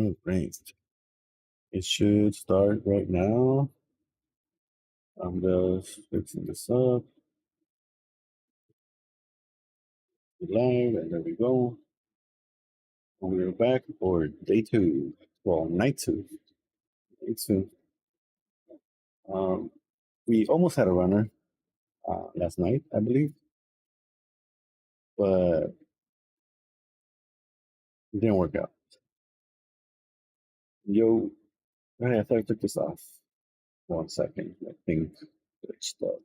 Oh, great. It should start right now. I'm just fixing this up. Live, and there we go. And we're back for day two. Well, night two. Night two. Um, we almost had a runner last night, I believe, but it didn't work out. Yo, I thought I took this off. 1 second. I think glitched up.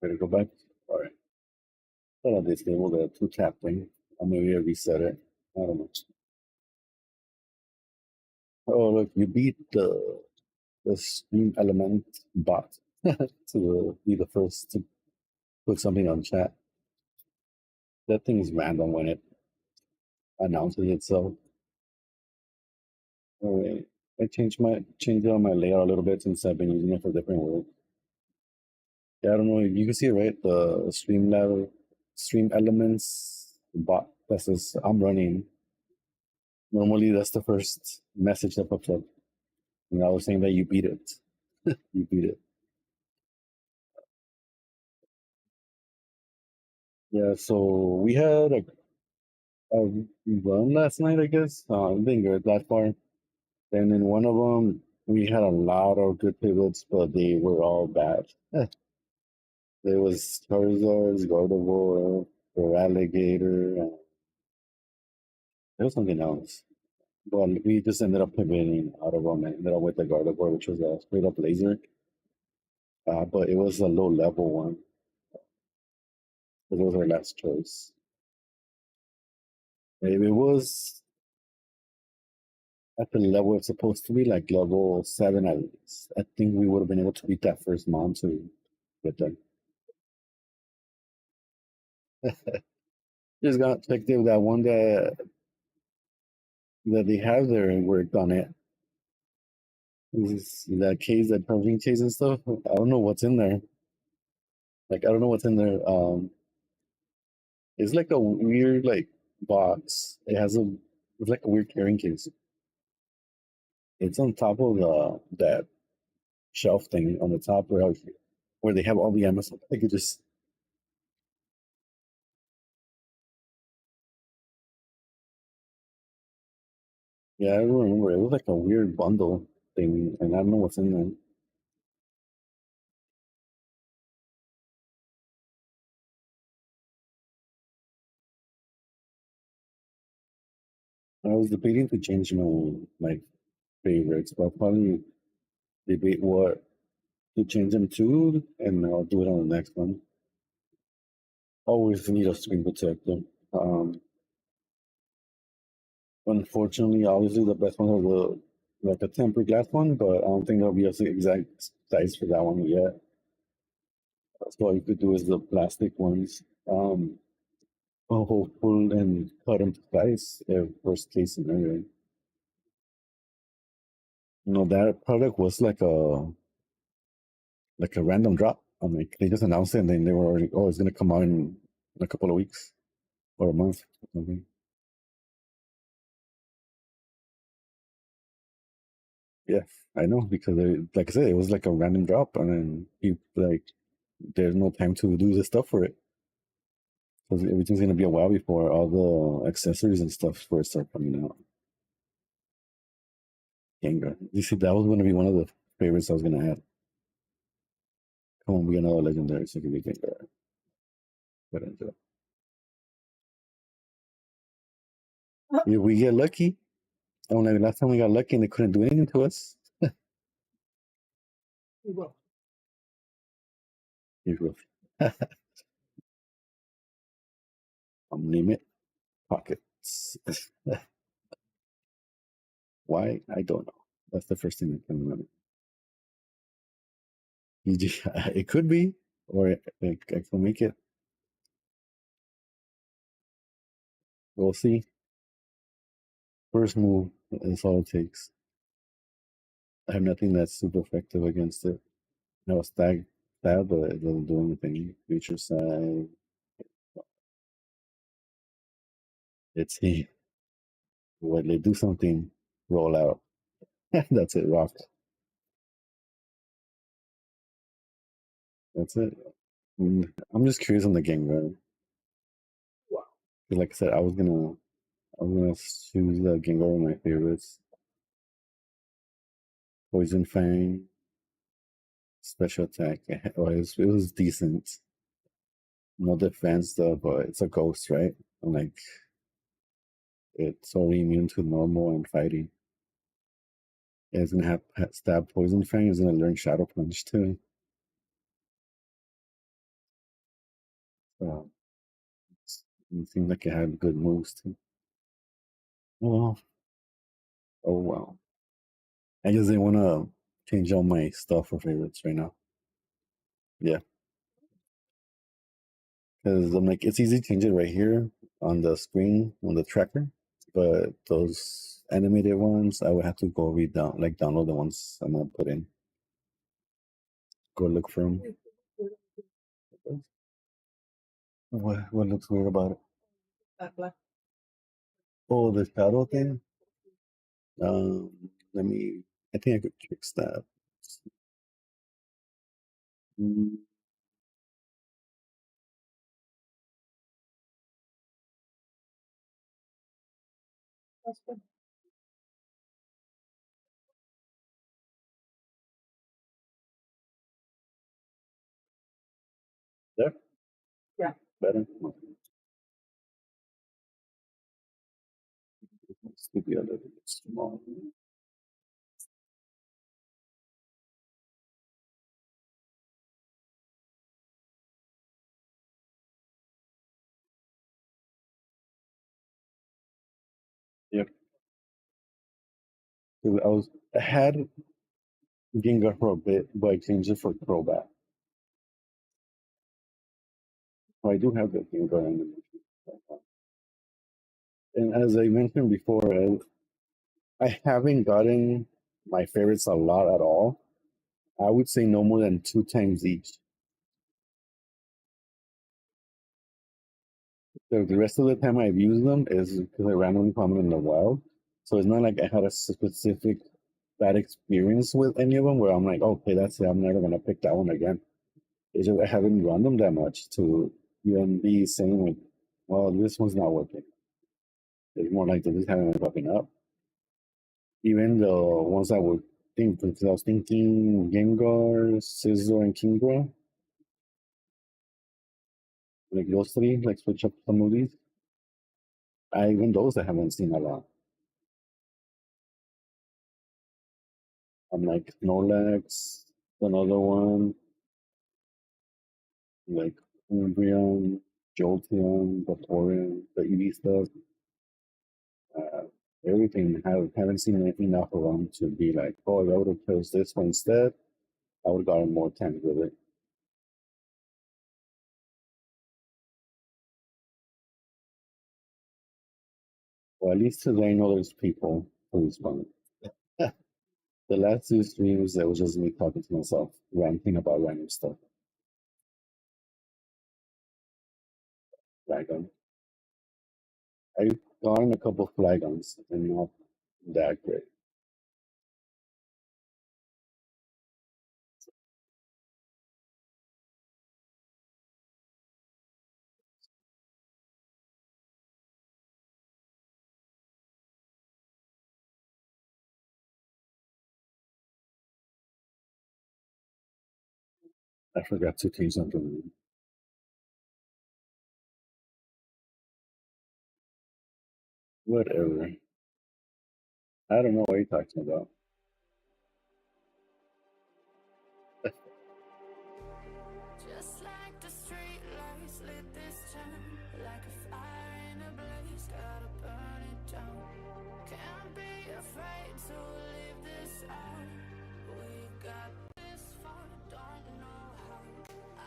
Ready to go back? All right. Thought I disabled the two tap thing. Or maybe I reset it. I don't know. Oh, look, you beat the Stream Element bot to be the first to put something on chat. That thing is random when it announces itself. All right. I changed on my layout a little bit since I've been using it for different work. Yeah, I don't know if you can see it, right? The Stream Elements bot that says I'm running. Normally that's the first message that pops up. And I was saying that you beat it. You beat it. Yeah, so we had a run last night, I guess. I didn't go that far. And in one of them, we had a lot of good pivots, but they were all bad. There was Charizard's, Gardevoir, or Alligator, and there was something else. But we just ended up pivoting out of them and ended up with the Gardevoir, which was a straight up laser. But it was a low level one. It was our last choice. If it was at the level it's supposed to be, like level 7 at least, I think we would have been able to beat that first mon to get done. Just got checked if that one that they have there and worked on it. That case, that protein case and stuff. I don't know what's in there. Like I don't know what's in there. It's like a weird like box. It's like a weird carrying case. It's on top of that shelf thing on the top where they have all the Amazon. I could just yeah, I don't remember. It was like a weird bundle thing, and I don't know what's in there. I was debating to change my favorites, but I'll probably debate what to change them to, and I'll do it on the next one. Always need a screen protector. Um, Unfortunately, obviously the best one is like a tempered glass one, but I don't think there'll be a exact size for that one yet. So all you could do is the plastic ones. Hopeful and cut them to size if worst case scenario. That product was like a random drop. I'm like they just announced it and then they were already it's gonna come out in a couple of weeks or a month or something. Yeah, I know because like I said, it was like a random drop and then there's no time to do the stuff for it. Because everything's gonna be a while before all the accessories and stuff for it start coming out. Gengar. You see, that was gonna be one of the favorites I was gonna add. Come on, be another legendary, so it can be Gengar. But if we get lucky, like last time we got lucky and they couldn't do anything to us. We will. You will. Limit pockets. Why? I don't know. That's the first thing I can remember. It could be, or I can make it. We'll see. First move is all it takes. I have nothing that's super effective against it. No stag. that, but it doesn't do anything. Future side. Let's see. When they do something, roll out. That's it, rock. That's it. I'm just curious on the game, right? Wow. Like I said, I was gonna choose the Gengar, one of my favorites. Poison Fang, special attack. It was decent. No defense though, but it's a ghost, right? And like it's only immune to normal and fighting. It's gonna have stab poison fang. It's gonna learn shadow punch too. So it seems like it had good moves too. Well, oh well. I just didn't want to change all my stuff for favorites right now. Yeah, because I'm like, it's easy to change it right here on the screen on the tracker, but those animated ones, I would have to go read down, like download the ones I'm gonna put in. Go look for them. What looks weird about it? Oh, the shadow thing. Let me. I think I could fix that. Mm, there, better. Let's do the other small. Yep. I had Gengar for a bit, but I changed it for Crobat. So I do have the Gengar animation. And as I mentioned before, I haven't gotten my favorites a lot at all. I would say no more than 2 times each. The rest of the time I've used them is because I randomly found them in the wild. So it's not like I had a specific bad experience with any of them where I'm like, okay, that's it. I'm never gonna pick that one again. It's just I haven't run them that much to even be saying like, well, this one's not working. It's more like they just haven't been popping up. Even the ones I would think, because I was thinking Gengar, Scizor, and Kingra, like those three, like switch up some of these. Even those I haven't seen a lot. I'm like Snorlax, another one, like Umbreon, Jolteon, Vaporeon, the EV stuff. Uh, everything haven't seen anything enough around to be like, oh, if I would have chose this one instead, I would have gotten more time with it. Well, at least today I know there's people who respond. The last 2 streams, it was just me talking to myself, ranting about random stuff. Flagon. I've gotten a couple of Flagons and not that great. I forgot to change something. Whatever. I don't know what you're talking about. Just like the street lights lit this town, like a fire in a blaze, gotta burn it down. Can't be afraid to leave this out. We got this far, don't know how. I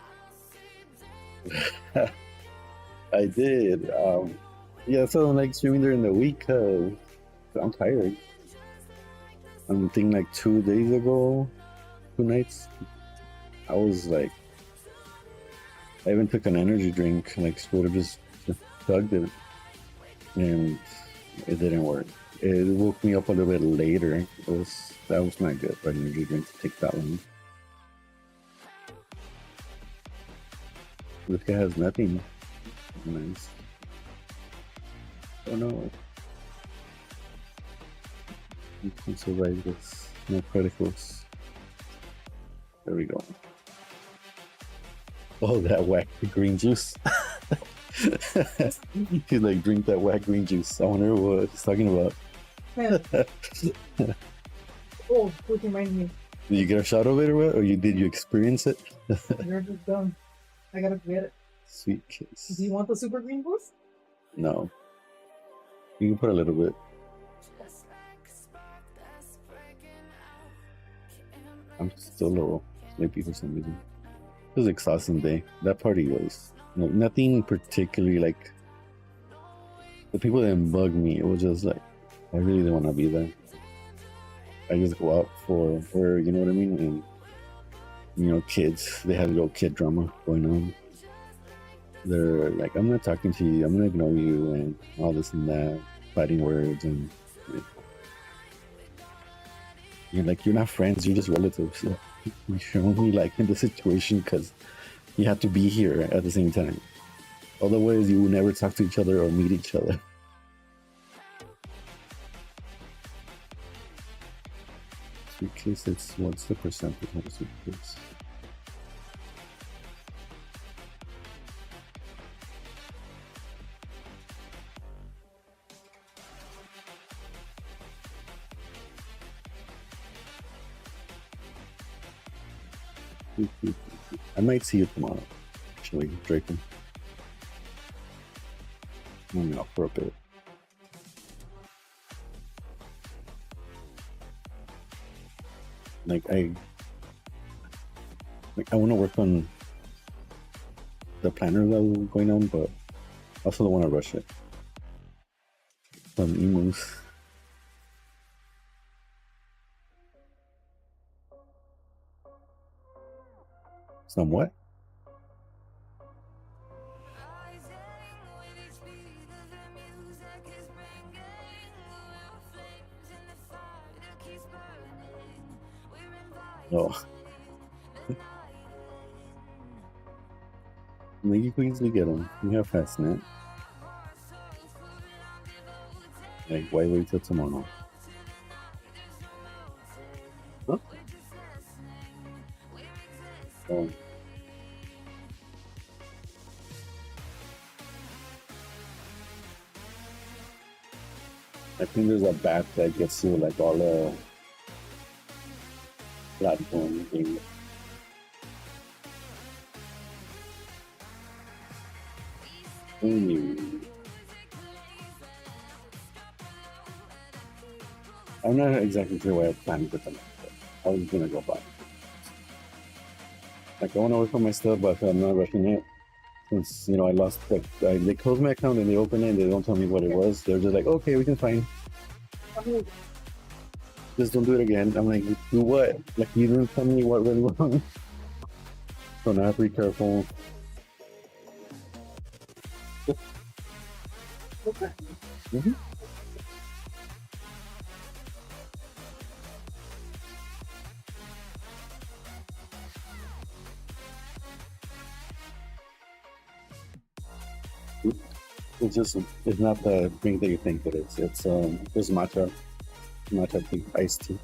see I did. Yeah, so I'm like streaming during the week because I'm tired. I'm thinking like 2 days ago, 2 nights, I was like I even took an energy drink, like straight up just chugged it, and it didn't work. It woke me up a little bit later. That was not good for an energy drink to take that long. This guy has nothing. Nice. Oh no. You can survive this. No criticals. There we go. Oh, that whack green juice. He's like, drink that whack green juice. I wonder what he's talking about. Oh, please remind me. Did you get a shot of it or what? Or did you experience it? You're just dumb. I gotta get it. Sweet kiss. Do you want the super green boost? No. You can put a little bit. I'm still a little sleepy for some reason. It was an exhausting day. That party was nothing particularly like the people didn't bug me. It was just like I really didn't want to be there. I just go out for you know what I mean? And you know, kids, they had a little kid drama going on. They're like, I'm not talking to you, I'm gonna ignore you and all this and that, fighting words and you're like, you're not friends, you're just relatives. So you're only like in the situation because you have to be here at the same time. Otherwise, you will never talk to each other or meet each other. Suitcase, what's the percentage of a suitcase? I might see you tomorrow, actually, Draken. I'm out for a bit. Like I want to work on the planner that was going on, but I also don't want to rush it. Some emus. Somewhat. Oh. You can easily get them. You have Fastnet. Like, why wait till tomorrow? Huh? Oh. I think there's a bat that gets you like all the platform things. I'm not exactly sure where I plan to them, but I was gonna go by. Like I want to work on my stuff, but I'm not rushing it. Since you know I lost, like they closed my account and they open it, and they don't tell me what it was. They're just like, okay, we can find. Just don't do it again. I'm like, do what? Like you didn't tell me what went wrong. So now I have to be careful. Okay. Mm-hmm. It's not the drink that you think it is. It's matcha iced tea.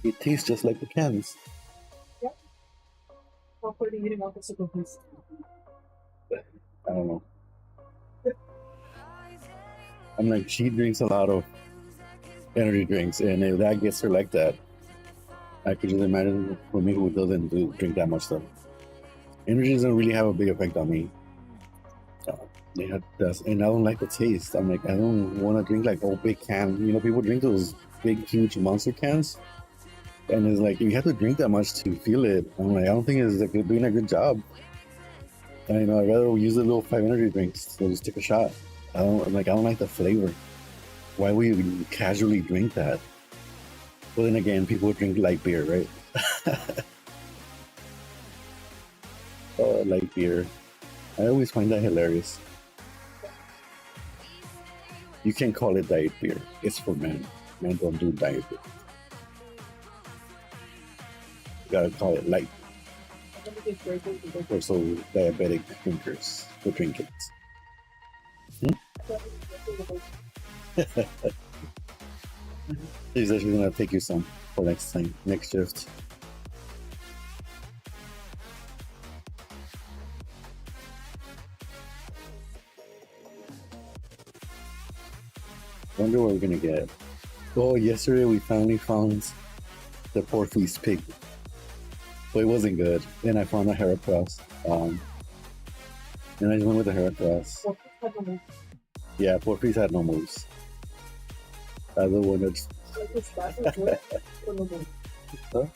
It tastes just like the cans. Yep. Hopefully you didn't want the super boost. I don't know. I'm like, she drinks a lot of energy drinks, and if that gets her like that, I could just imagine for me who doesn't drink that much stuff. Energy doesn't really have a big effect on me. And I don't like the taste. I'm like, I don't want to drink like big can. You know, people drink those big, huge monster cans, and it's like you have to drink that much to feel it. I'm like, I don't think it's like doing a good job. And, you know, I'd rather use the little 5 energy drinks. So just take a shot. I don't like the flavor. Why would you casually drink that? Well, then again, people drink light beer, right? Light beer. I always find that hilarious. You can't call it diet beer. It's for men. Men don't do diet beer. You gotta call it light. For so diabetic drinkers who drink it. She said she's gonna take you some for next time, next shift. Wonder what we're gonna get. Oh, yesterday we finally found the Portuguese pig. But it wasn't good. Then I found a Heracross. And I just went with the Heracross. Yeah, Portuguese had no moves. The other one that's huh?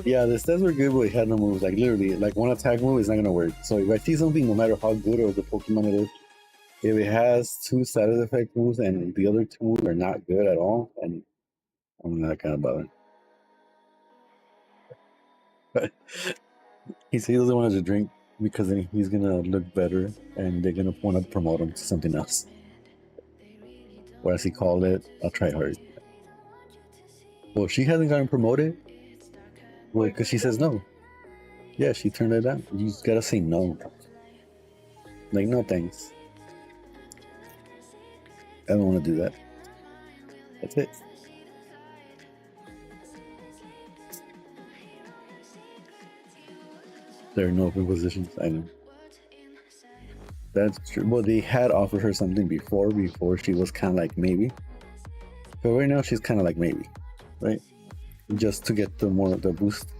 Yeah, the stats were good, but it had no moves. Like literally, like one attack move is not gonna work. So if I see something, no matter how good or the Pokemon it is, if it has 2 status effect moves and the other 2 moves are not good at all, and I'm not kind of bothered. He said he doesn't want to drink because then he's gonna look better and they're gonna want to promote him to something else. Or as he called it, I'll try hard. Well, she hasn't gotten promoted. Well, because she says no. Yeah, she turned it down. You just gotta say no. Like, no thanks. I don't want to do that. That's it. There are no open positions. I know. That's true. Well, they had offered her something before she was kind of like maybe. But right now she's kind of like maybe, right? Just to get the boost.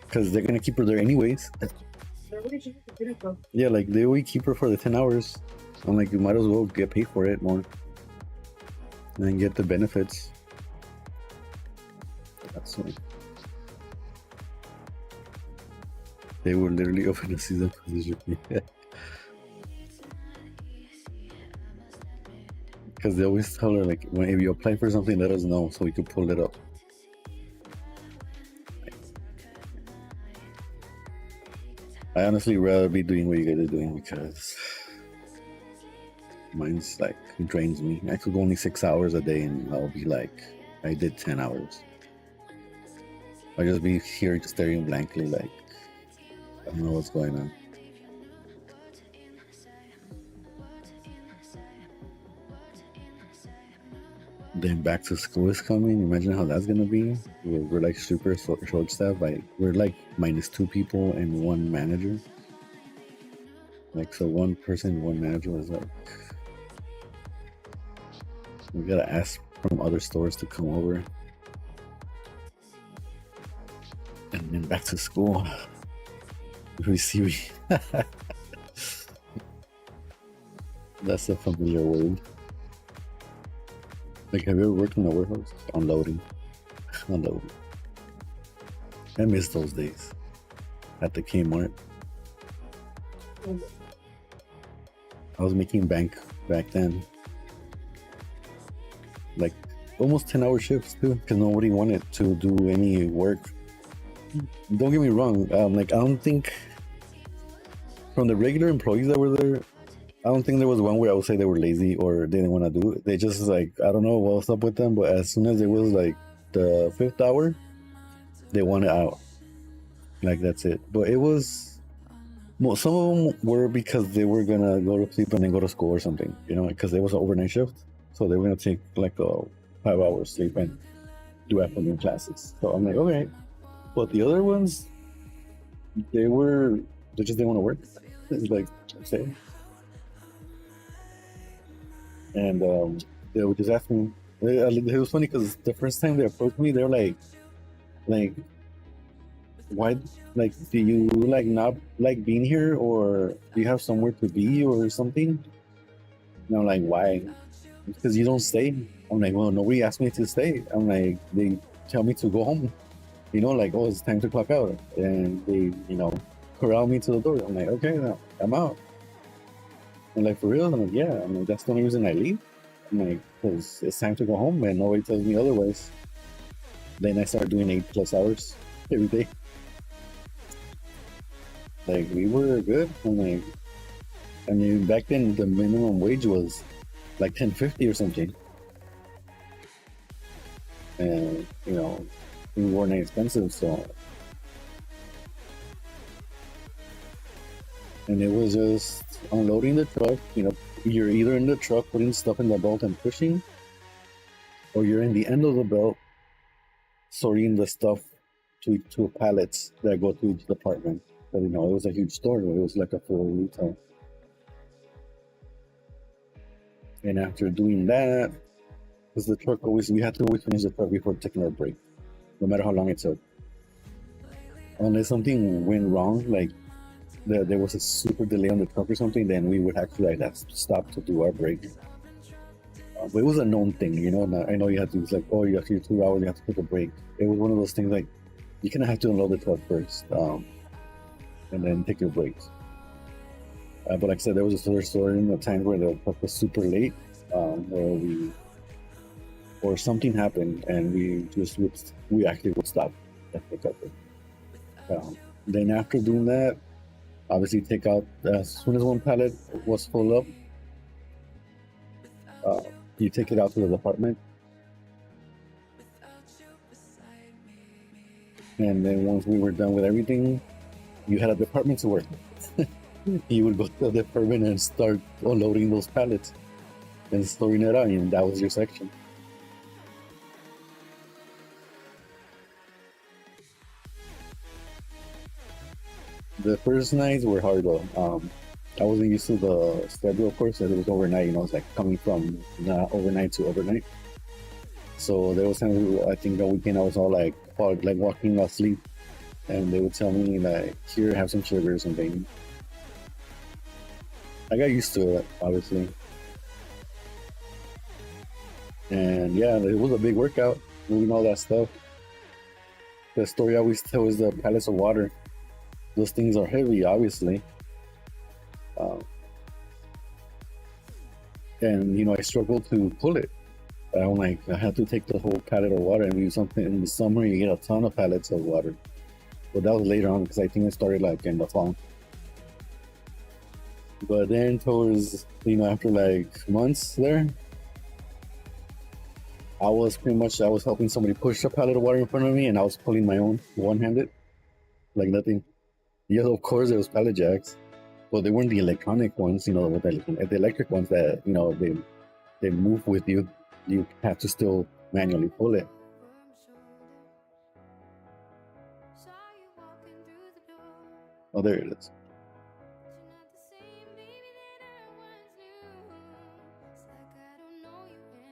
Because they're gonna keep her there anyways. Yeah, like they always keep her for the 10 hours. I'm like, you might as well get paid for it more. And get the benefits. That's right. They were literally open the season position. Because they always tell her, like, if you apply for something, let us know so we could pull it up. I honestly rather be doing what you guys are doing because mine's like drains me. I could go only 6 hours a day and I'll be like, I did 10 hours. I'll just be here just staring blankly like, I don't know what's going on. Then back to school is coming. Imagine how that's gonna be. We're like super short staffed. Like we're like -2 people and 1 manager. Like so, 1 person, 1 manager is like. We gotta ask from other stores to come over. And then back to school. We see. That's a familiar word. Like, have you ever worked in a warehouse? Unloading. Unloading. I miss those days. At the Kmart. I was making bank back then. Like, almost 10-hour shifts too, because nobody wanted to do any work. Don't get me wrong. Like, I don't think from the regular employees that were there, I don't think there was one where I would say they were lazy or they didn't want to do it. They just like, I don't know what's up with them, but as soon as it was like the 5th hour, they wanted out. Like, that's it. But it was, well, some of them were because they were gonna go to sleep and then go to school or something, you know, because it was an overnight shift. So they were gonna take like a 5 hours sleep and do afternoon classes. So I'm like, okay. But the other ones, they just didn't want to work. It's like, say. And they would just ask me. It was funny because the first time they approached me, they were like, why? Like, do you like not like being here, or do you have somewhere to be or something? And I'm like, why? Because you don't stay. I'm like, well, nobody asked me to stay. I'm like, they tell me to go home. You know, like, oh, it's time to clock out, and they, you know, corral me to the door. I'm like, okay, I'm out. And like, for real? I'm like, yeah. I'm like, that's the only reason I leave. like, because it's time to go home, and nobody tells me otherwise. Then I started doing 8+ hours every day. Like, we were good. I mean, back then the minimum wage was like $10.50 or something, and we weren't expensive, so. And it was just unloading the truck. You're either in the truck putting stuff in the belt and pushing, or you're in the end of the belt sorting the stuff to pallets that go to each department. But it was a huge store. It was like a full retail. And after doing that, because the truck we had to always finish the truck before taking our break, no matter how long it took. Unless something went wrong, like there was a super delay on the truck or something, then we would actually have to stop to do our break. But it was a known thing, I know you had to. It's like, oh, you have to do 2 hours, you have to take a break. It was one of those things like you kind of have to unload the truck first, and then take your breaks. But like I said, there was a story in the time where the truck was super late, or something happened, and we actually would stop and pick up. Then after doing that, obviously take out as soon as one pallet was full up. You take it out to the department, and then once we were done with everything, you had a department to work. You would go to the department and start unloading those pallets and storing it out, and that was your section. The first nights were hard though. I wasn't used to the schedule, of course, that it was overnight. It's like coming from overnight to overnight. So there was times I think the weekend I was all like walking asleep, and they would tell me like, "Here, have some sugar or something." I got used to it, obviously, and yeah, it was a big workout moving all that stuff. The story I always tell is the pallets of water. Those things are heavy, obviously. And I struggled to pull it. I had to take the whole pallet of water, and we use something in the summer. You get a ton of pallets of water, but that was later on because I think it started like in the fall. But then towards after like months there, I was helping somebody push a pallet of water in front of me, and I was pulling my own one-handed, like nothing. Yeah, of course there was pallet jacks. Well, they weren't the electronic ones, the electric ones that they move with you. You have to still manually pull it. Oh, there it is.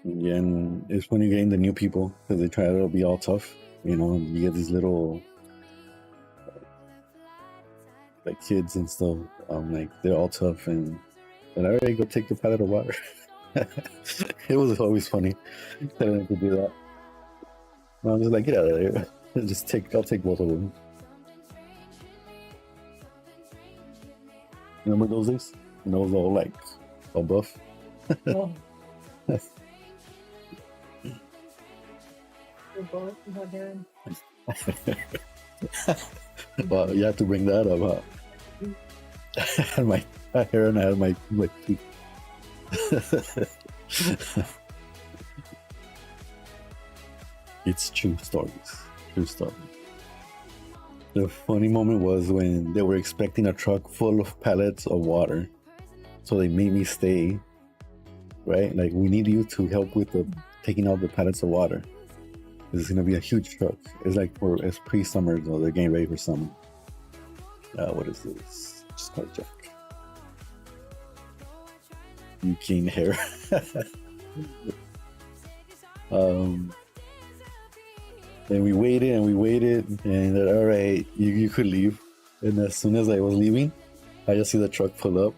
Yeah, and it's when you get the new people because they try to be all tough. You get these little like kids and stuff. Like they're all tough and all right, go take the pallet of water. It was always funny telling them to do that. I'm just like, get out of there. I'll take both of them. Remember those days? And I was all like, all buff. Oh. You're both not hearing. Well, you have to bring that up, huh? I had my hair and I had my teeth. It's true stories. True story. The funny moment was when they were expecting a truck full of pallets of water, so they made me stay. Right, like we need you to help with taking out the pallets of water. This is gonna be a huge truck. It's pre-summer, though. They're getting ready for summer. What is this? Just called Jack. You clean hair. Then we waited, and all right, you could leave. And as soon as I was leaving, I just see the truck pull up.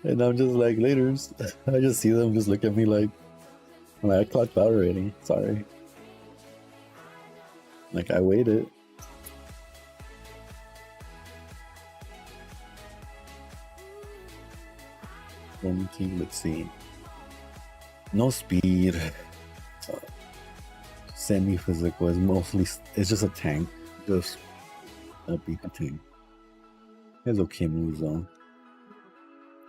And I'm just like, laters. I just see them just look at me like, I clocked out already. Sorry. Like, I waited. 17, let's see. No speed. Semi-physical is mostly, it's just a tank. Just a beat tank. Has okay moves though.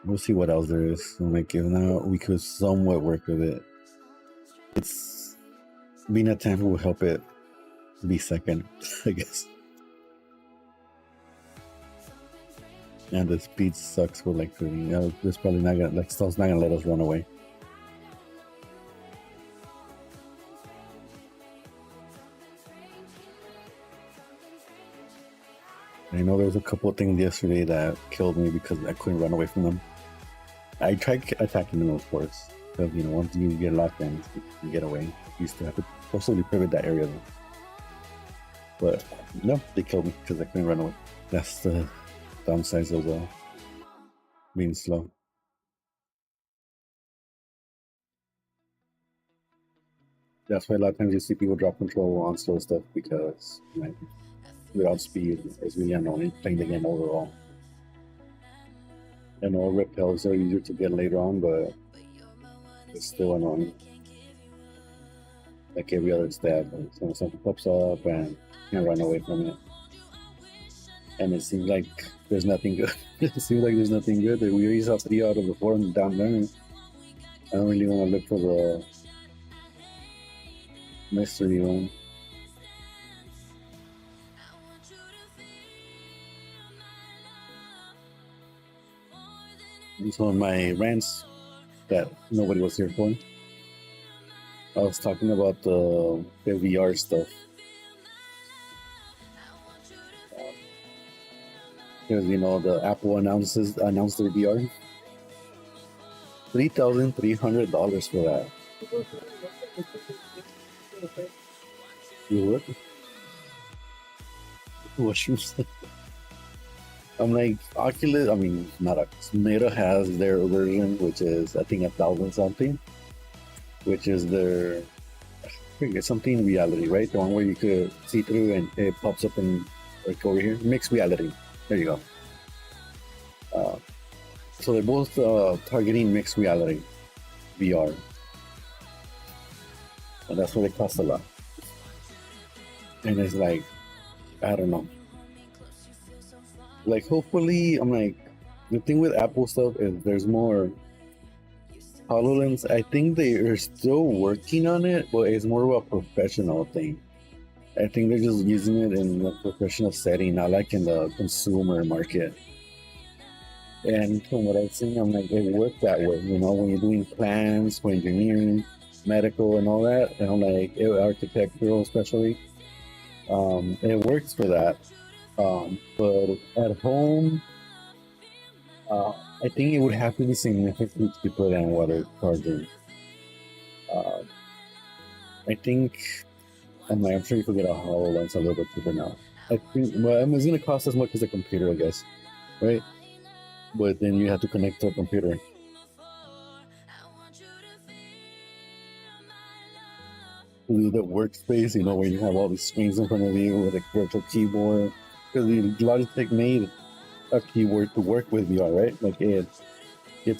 We'll see what else there is. Like if now we could somewhat work with it. It's being a tank will help it be second, I guess. And the speed sucks for like 30. You know, it's probably not gonna like stuff's not gonna let us run away. I know there was a couple of things yesterday that killed me because I couldn't run away from them. I tried attacking them, of course, because you know once you get locked in, you get away. You used to have to forcibly pivot that area, though. But no, they killed me because I couldn't run away. That's the downsides of being slow. That's why a lot of times you see people drop control on slow stuff because like, without speed, it's really annoying playing the game overall. I know repels are easier to get later on, but it's still annoying. Like every other stab, when something pops up and you can run away from it. And it seems like there's nothing good. It seems like there's nothing good. We already saw 3 out of the 4 down there. I don't really want to look for the mystery one. And so in my rants that nobody was here for, I was talking about the VR stuff. Because you know the Apple announced their VR. $3,300 for that. You would? What you said? I'm like Oculus. I mean, not Oculus. Meta has their version, which is I think 1,000 something, which is their something reality, right? The one where you could see through and it pops up and like over here, mixed reality. There you go. So they're both targeting mixed reality, VR, and that's why they cost a lot. And it's like, I don't know. Like, hopefully, I'm like, the thing with Apple stuff is there's more HoloLens. I think they are still working on it, but it's more of a professional thing. I think they're just using it in a professional setting, not like in the consumer market. And from what I've seen, I'm like, it works that way. You know, when you're doing plans for engineering, medical, and all that, and I'm like, architectural especially, it works for that. But at home, I think it would have to be significantly cheaper than what it's charging. I think, I'm sure you could get a HoloLens a little bit cheaper now. I think, well, it's going to cost as much as a computer, I guess, right? But then you have to connect to a computer. Do the workspace, you know, where you have all these screens in front of you with a virtual keyboard. Because Logitech made a keyboard to work with VR, right? Like it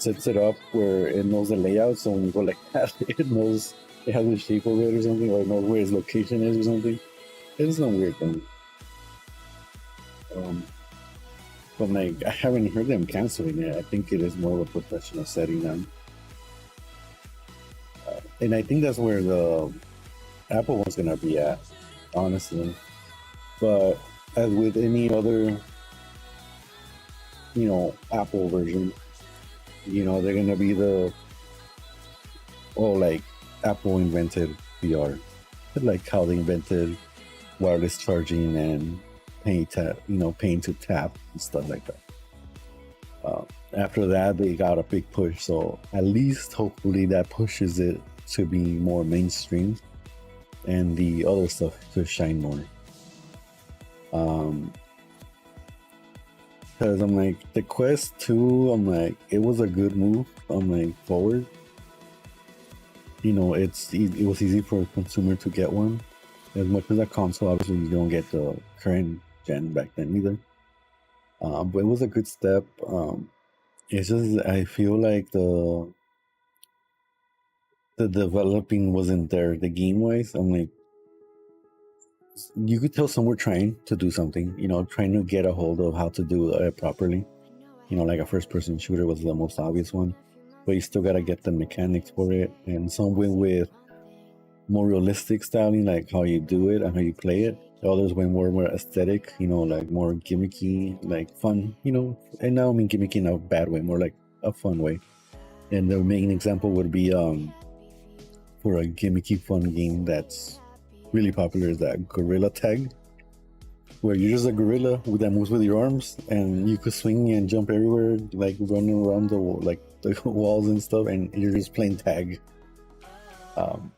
sets it up where it knows the layout, so when you go like that, it knows it has the shape of it or something, or it knows where its location is or something. It's some weird thing. But like, I haven't heard them canceling it. I think it is more of a professional setting now. And I think that's where the Apple one's gonna be at, honestly. But as with any other, you know, Apple version, you know, they're gonna be like Apple invented VR, like how they invented wireless charging and paying to tap and stuff like that. After that, they got a big push, so at least hopefully that pushes it to be more mainstream and the other stuff to shine more. Because I'm like, the Quest 2, I'm like, it was a good move. I'm like, forward. You know, it was easy for a consumer to get one. As much as a console, obviously you don't get the current gen back then either. But it was a good step. It's just I feel like the developing wasn't there. The game wise, I'm like, you could tell some were trying to do something, trying to get a hold of how to do it properly. Like a first person shooter was the most obvious one, but you still gotta get the mechanics for it. And some went with more realistic styling, like how you do it and how you play it. Others went more aesthetic, like more gimmicky, like fun, and now I mean gimmicky in a bad way, more like a fun way. And the main example would be for a gimmicky fun game that's really popular is that gorilla tag, where you're just a gorilla that moves with your arms and you could swing and jump everywhere, like running around the walls and stuff, and you're just playing tag.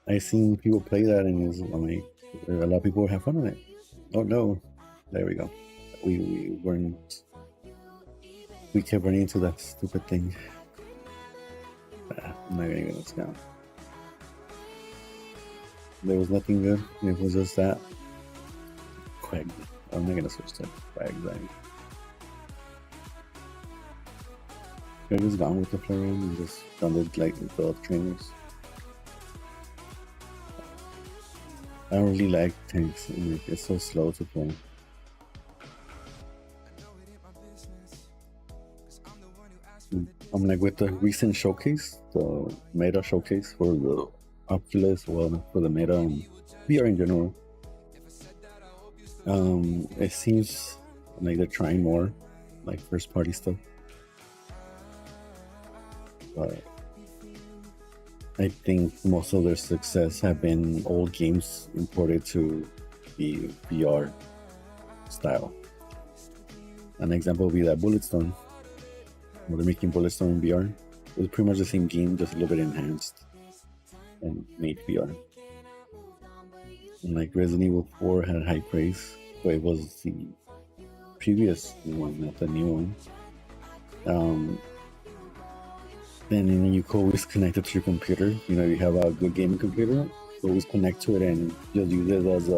I seen people play that, and a lot of people have fun on it. Oh no, there we go. We kept running into that stupid thing. I'm not gonna go down. There was nothing good. It was just that. Quag. I'm not gonna switch to Quag. I just gone with the player and just done it like the trainers. I don't really like tanks. It's so slow to play. I'm like with the recent showcase, the meta showcase for the Oculus, well, for the meta and VR in general. It seems like they're trying more, like first party stuff. But I think most of their success have been old games imported to the VR style. An example would be that Bulletstorm. Well, they're making Bulletstorm in VR. It was pretty much the same game, just a little bit enhanced and made VR. And like Resident Evil 4 had high praise, but it was the previous one, not the new one. And then you can always connect it to your computer. You have a good gaming computer, always connect to it and just use it as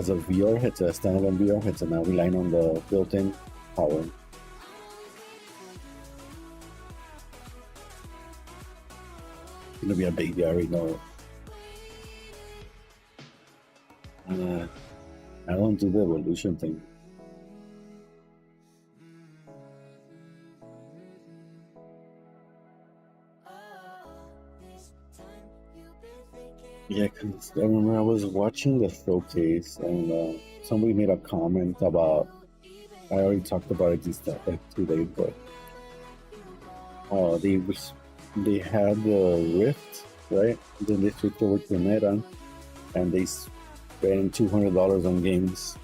a VR headset, a standalone VR headset, now relying on the built-in power. It's gonna be a baby, I already know it. I don't do the evolution thing. Yeah, because I remember I was watching the showcase and somebody made a comment about. I already talked about it these like 2 days, but they had the Rift, right? Then they switched over to the Meta, and they spent $200 on games.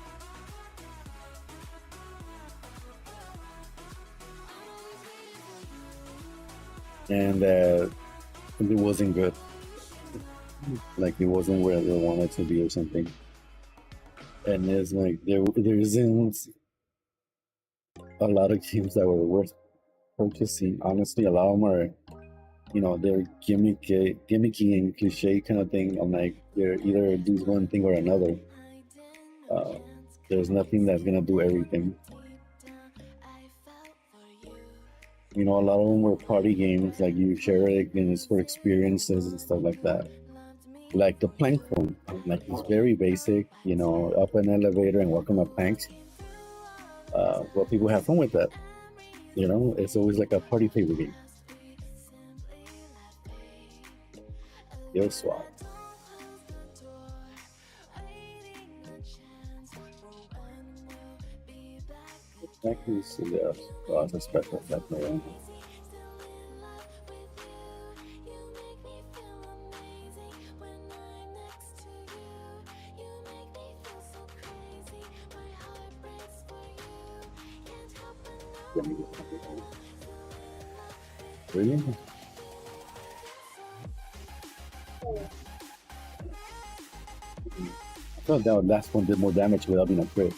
And it wasn't good. Like it wasn't where they wanted to be or something. And it's like there isn't a lot of games that were worth purchasing. Honestly, a lot of them are, they're gimmicky and cliche kind of thing. I'm like, they're either do one thing or another. There's nothing that's gonna do everything. A lot of them were party games, like you share it and it's for experiences and stuff like that. Like the plank phone, like it's very basic, up an elevator and walk on a plank. But people have fun with that. It's always like a party favor game. Yo, swap. Actually, see the that's a special effect around. Really? I thought that last one did more damage without being a crit.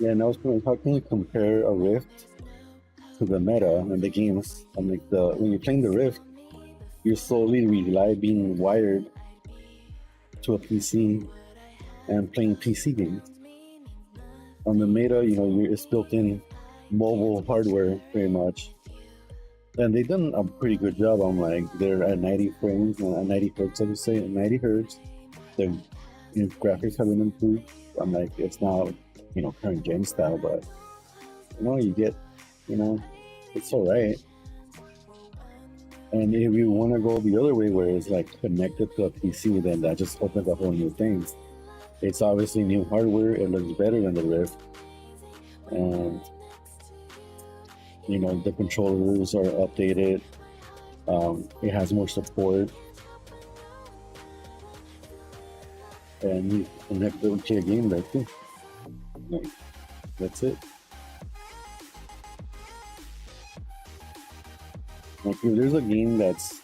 Yeah, and I was going, how can you compare a Rift to the meta and the games? I'm like, when you're playing the Rift, you slowly rely being wired to a PC and playing PC games. On the Meta, it's built in mobile hardware pretty much. And they've done a pretty good job on they're at 90 frames, at 90 hertz, I would say, at 90 hertz. The graphics have been improved. I'm like, it's not, current gen style, but you get, it's all right. And if you want to go the other way, where it's connected to a PC, then that just opens up whole new things. It's obviously new hardware. It looks better than the Rift, and the control rules are updated. It has more support, and you connect to a game there too. That's it. If there's a game that's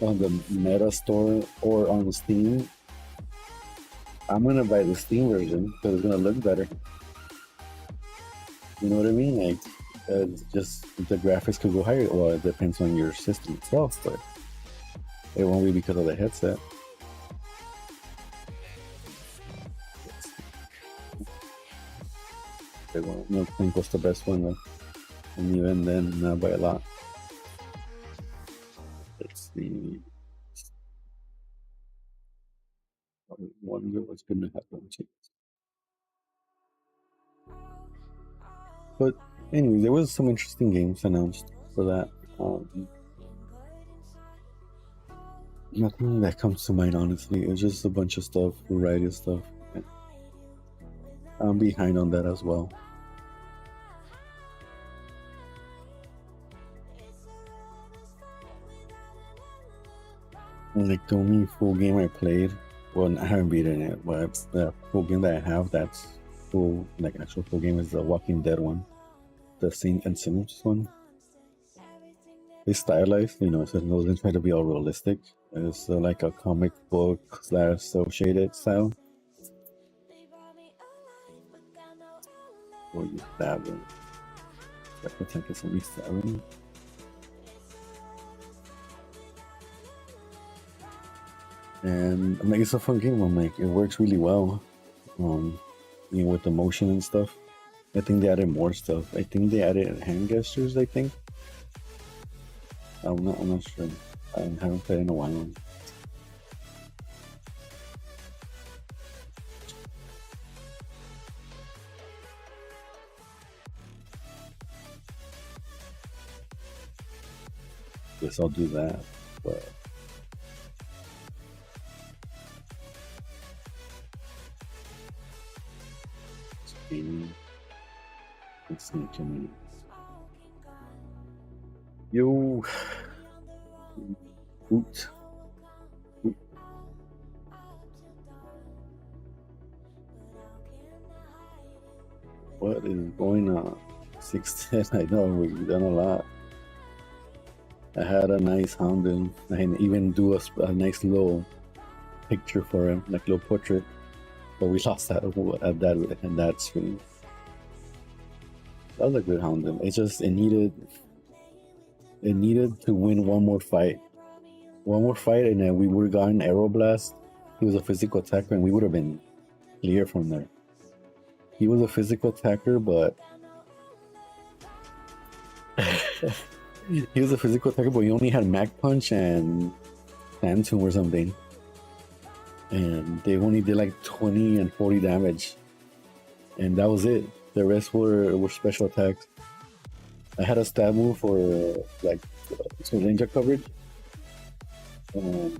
on the Meta store or on Steam, I'm gonna buy the Steam version because it's gonna look better. You know what I mean? Just the graphics could go higher. Well, it depends on your system itself, but it won't be because of the headset. No, I think was the best one though, and even then, not by a lot. Let's see. I wonder what's gonna happen. But anyway, there was some interesting games announced for that. Nothing that comes to mind, honestly. It's just a bunch of stuff, variety of stuff. I'm behind on that as well. Like the only full game I played, well, I haven't beaten it, but the full game that I have that's full, actual full game, is the Walking Dead one, the Saint and Sinners one. It's stylized, so it doesn't try to be all realistic. It's like a comic book / cel shaded style. Or you stab them. That protect is only stabbing. And it's a fun game. It works really well. With the motion and stuff. I think they added more stuff. I think they added hand gestures. I think. I'm not sure. I haven't played in a while. Guess I'll do that, but. Listening to me. Yo. Oot. What is going on? 610. I know we've done a lot. I had a nice Houndoom. I can even do a nice little picture for him, like little portrait. But we lost that at that screen. That was a good Houndoom. It's just it needed to win one more fight, and then we would have gotten Aeroblast. He was a physical attacker, and we would have been clear from there. He was a physical attacker, but he only had Mach Punch and Sand Tomb or something, and they only did like 20 and 40 damage, and that was it. The rest were special attacks. I had a stab move for some ninja coverage, the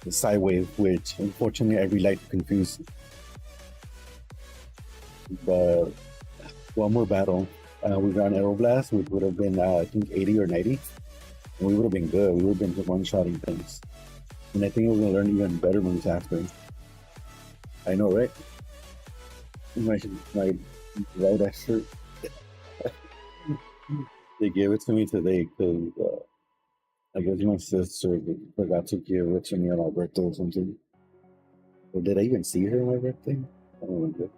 Sidewave, which unfortunately I really like to confuse. But one more battle, we got an Aeroblast, which would have been I think 80 or 90, and we would have been good. We would have been one-shotting things, and I think we're gonna learn even better moves after. I know, right? My right effort. They gave it to me today because I guess my sister forgot to give it to me on my birthday or something. Or did I even see her on my birthday? I don't remember.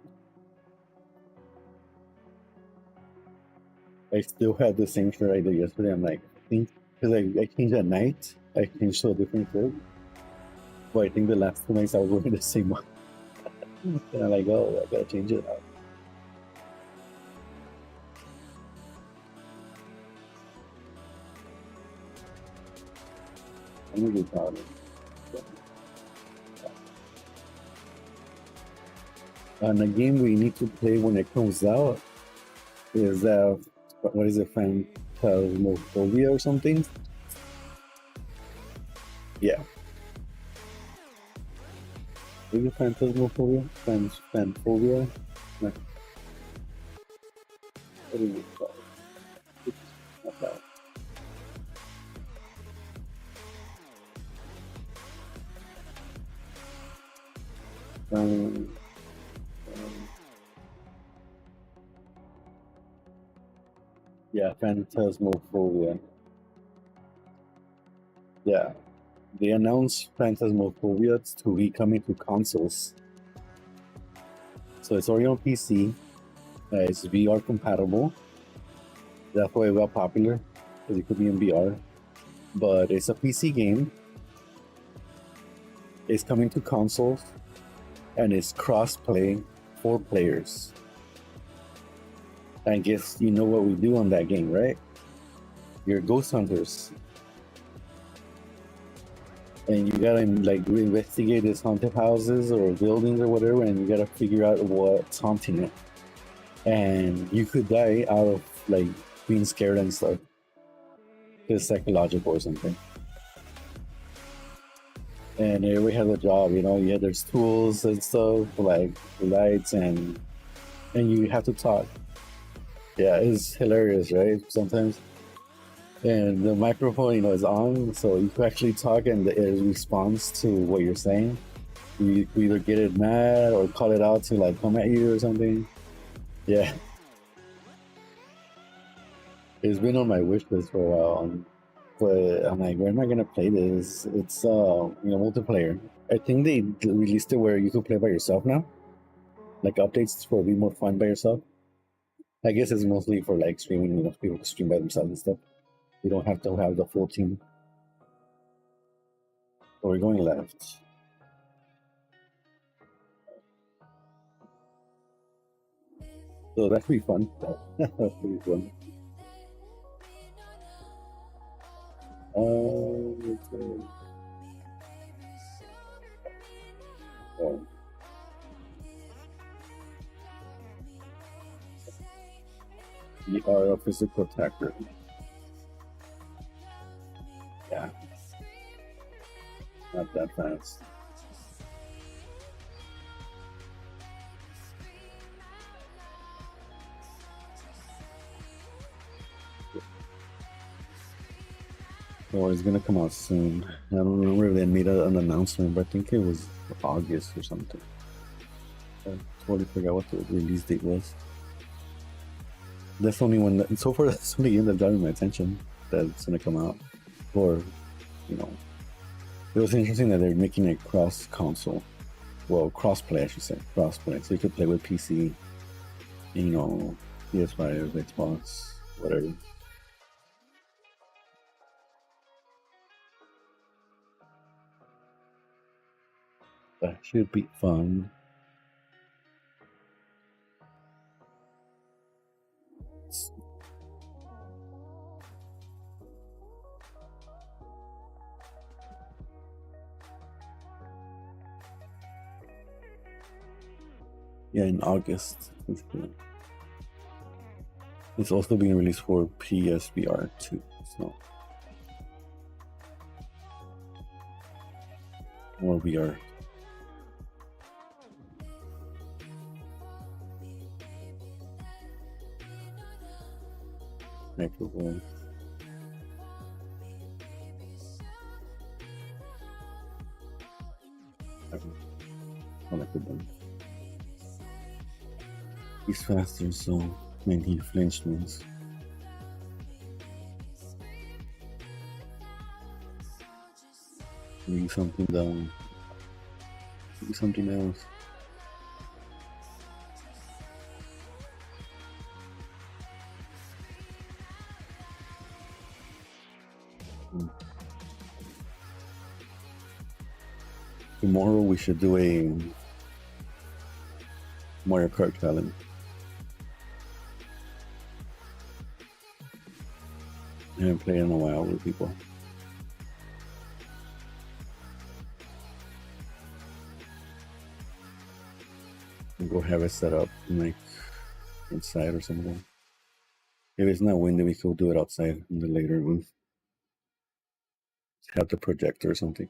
I still had the same shirt I did yesterday. I'm like, I think because I changed at night, I changed to a different fit. But I think the last 2 nights I was wearing the same one. And I'm like, oh, I gotta change it out. I'm gonna get proud of it. And a game we need to play when it comes out is what is it, Phantasmophobia or something? Yeah. Is it Phantasmophobia? Phanphobia? No. What is it called? It's not that. Um, yeah, Phantasmophobia. Yeah. They announced Phantasmophobia to be coming to consoles. So it's already on PC. It's VR compatible. That's why it got popular, because it could be in VR. But it's a PC game. It's coming to consoles, and it's cross-play 4 players. I guess you know what we do on that game, right? You're ghost hunters. And you gotta like investigate these haunted houses or buildings or whatever, and you gotta figure out what's haunting it. And you could die out of like being scared and stuff. It's psychological or something. And everybody has a job, you know. Yeah, there's tools and stuff like lights, and you have to talk. Yeah, it's hilarious, right? Sometimes. And the microphone, you know, is on, so you can actually talk, and it responds to what you're saying. You either get it mad or call it out to like come at you or something. Yeah, it's been on my wish list for a while, but I'm like, where am I gonna play this? It's multiplayer. I think they released it where you can play by yourself now, like updates for be more fun by yourself. I guess it's mostly for like streaming, you know, people can stream by themselves and stuff. You don't have to have the full team. So we're going left. So that's pretty fun. That's pretty fun. Okay. Oh. You are a physical attacker. Yeah. Not that fast. Oh, it's gonna come out soon. I don't remember if they made an announcement, but I think it was August or something. I totally forgot what the release date was. That's the only one that, so far, that's the only game that's driving my attention that it's gonna come out. Or, you know, it was interesting that they're making it cross console. Well, cross-play, I should say. Cross-play. So you could play with PC, you know, PS5, Xbox, whatever. That should be fun. Yeah, in August. It's also being released for PSVR too. So more VR. Microphone. I like the one. He's faster, so when he flinched means. Maybe something down. Maybe something else. Tomorrow we should do a Mario Kart challenge. I haven't played in a while with people. We'll go have it set up like inside or something. If it's not windy, we could do it outside in the later one. Have the projector or something.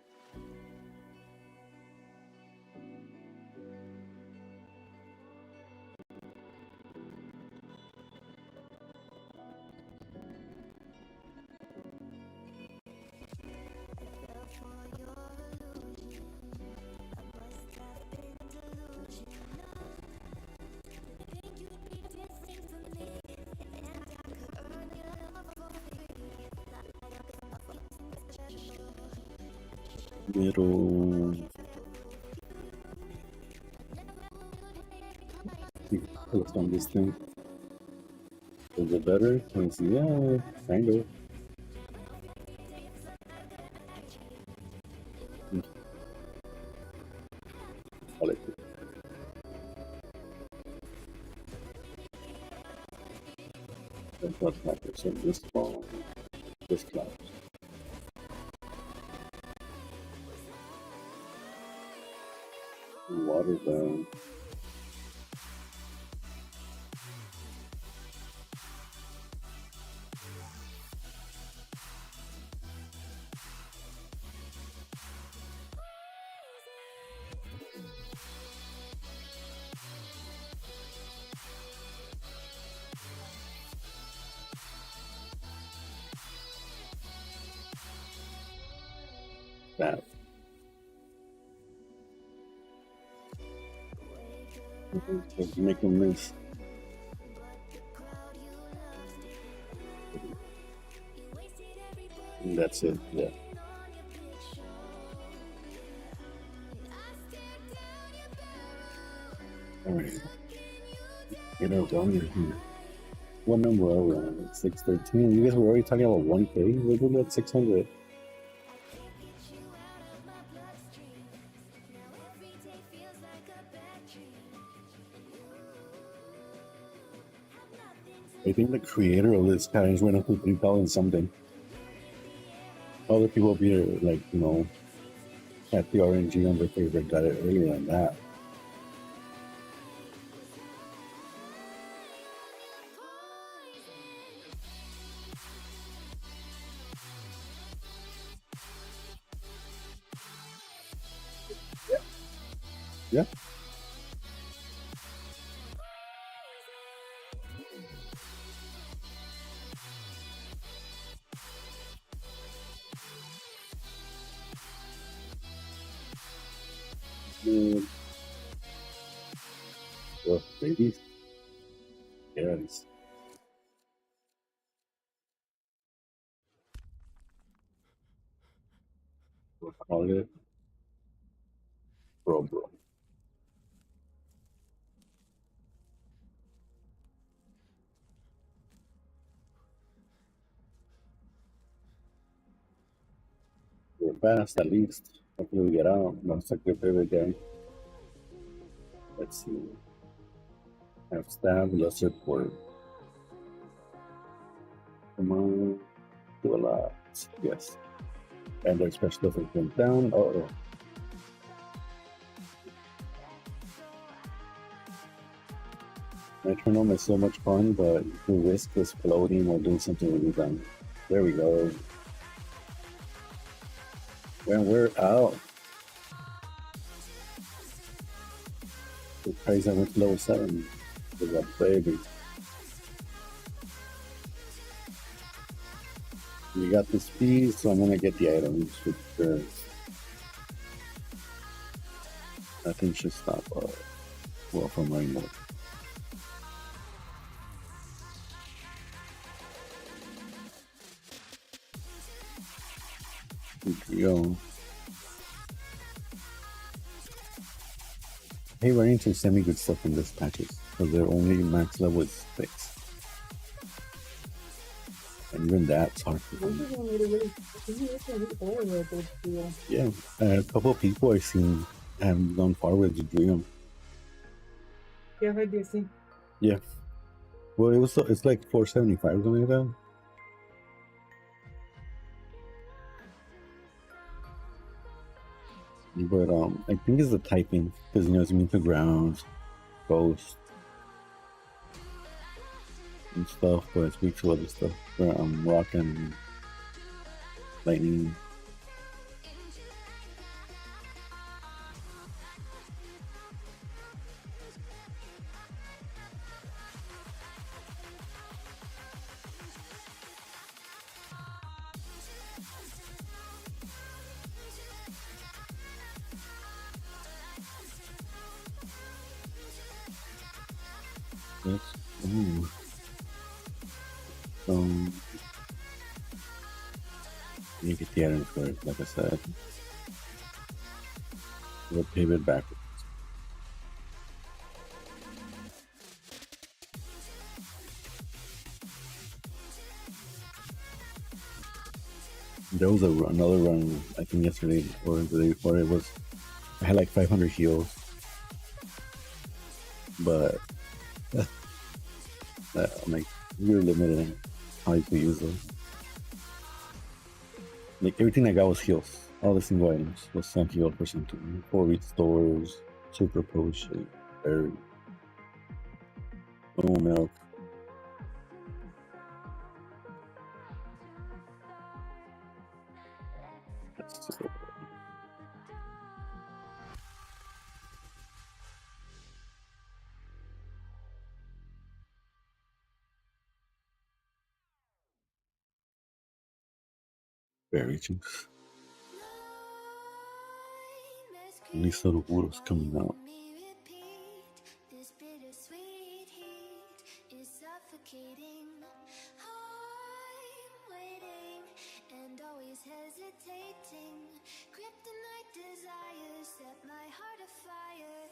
Middle. Click on this thing. Is it better? Can you see? Yeah, kind of. I like it. That's what's my percent. This ball, this cloud. Water down. That. Let's make a miss. And that's it, yeah. Alright. Get her down here. What number are we on? 613. You guys were already talking about 1K? We're doing at 600. I think the creator of this challenge went up to 3,000 something. Other people up here, like, you know, at the RNG on their favorite got it earlier than that. Yeah. Oh, babies. Yes. We'll call it Bro. We're fast at least. Hopefully we get out. That's a good favorite game. Let's see. Have stab, let's report. Come on. Do a lot. Yes. And their special effect went down. Uh-oh. Metronome is so much fun, but the risk is floating or doing something really dumb. There we go. When we're out. The price went low 7. With that baby. We got the speed, so I'm gonna get the items with the nothing should stop well from running more. Here we go. Hey, running into semi good stuff in this patches, because their only max level is 6. And even that's hard to Those find. are the only really. I think it's a really horrible deal. Yeah, a couple of people I've seen have gone far with the dream. Yeah, I do see. Yeah. Well, it's like 475 or something like that. But I think it's the typing because it's mean to ground, ghost, and stuff. But it speaks to other stuff. Rock and lightning. Yes. Ooh. You get the items for it, like I said. We'll pivot backwards. There was another run, I think yesterday or the day before. I had like 500 heals, but I'm like, you're limited in how you can use those. Like everything I got was heals. All the single items was some heal for something. 4 restores, super potion, berry, bone milk. That's just berry juice. At least little water's coming out. This bittersweet heat is suffocating. I'm waiting and always hesitating. Kryptonite desires set my heart afire.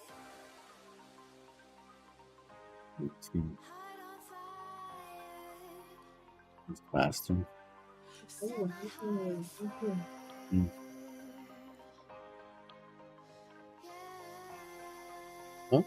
Let's see. Heart on fire. It's faster. Oh, okay. Mm. Huh?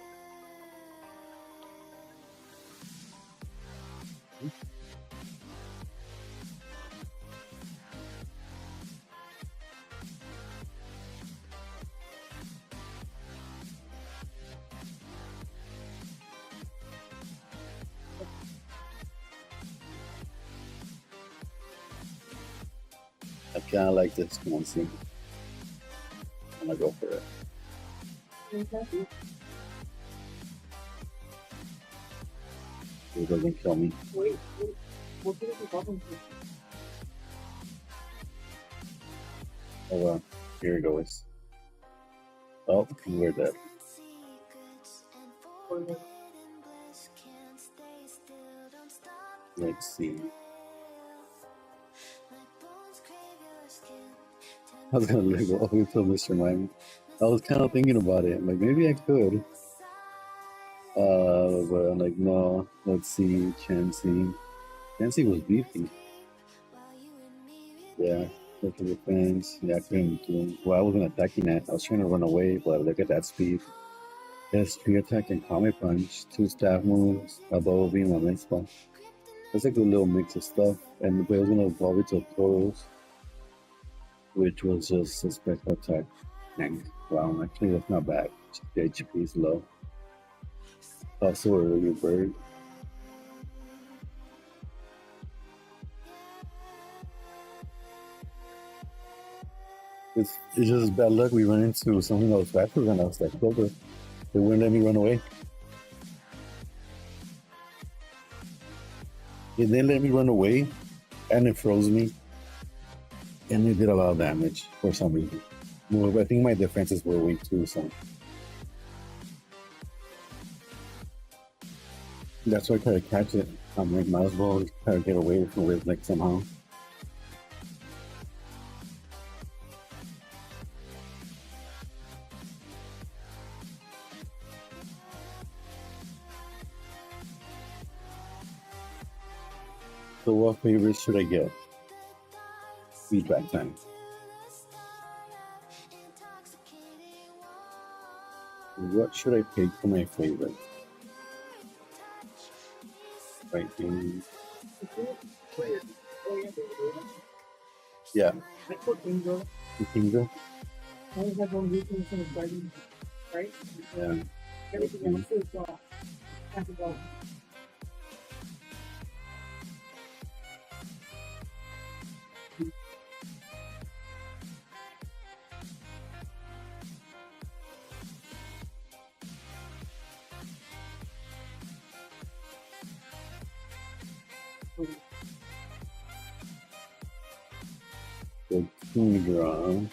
I kind of like this one scene. I'm gonna go for it. Is that it? It doesn't kill me. Wait, what did you talking to? Oh well, here it goes. Oh, we're dead. Let's see. I was gonna let go until Mr. Mime. I was kind of thinking about it. Like maybe I could. But I'm like, no. Let's see, Chansey. Chansey was beefy. Yeah, look at the fence. Yeah, I couldn't do. Well, I wasn't attacking that. I was trying to run away, but look at that speed. Yes, tree attack and comet punch, 2 staff moves, a bubble beam, a mist ball. That's a good little mix of stuff. And but it was gonna evolve it to Toros, which was just a special attack. Dang. Wow, actually that's not bad. The HP is low. Also a really good bird. It's just bad luck. We ran into something that was faster than us, like Clover. They wouldn't let me run away. It didn't let me run away, and it froze me, and it did a lot of damage for some reason. Well, I think my defenses were weak too, so that's why I tried to catch it. I'm like, might as well try to get away from it, like somehow. So what favorites should I get? Feedback time. What should I pick for my favorite? Right. Yeah. I put Ingo. Kingo? I only have one weakness in the garden, right? Yeah. Everything else is has to go. The Kingdra.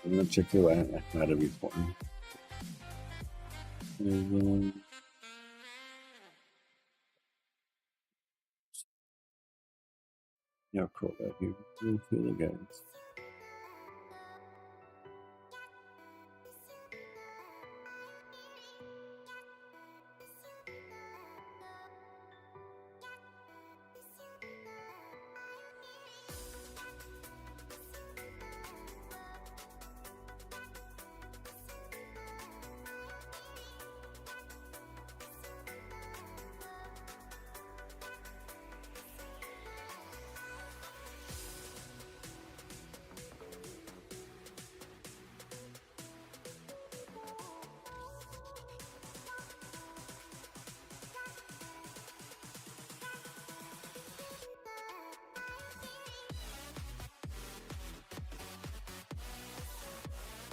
I'm gonna check it out. I had it before. Yeah, cool. That here. Feel the guys.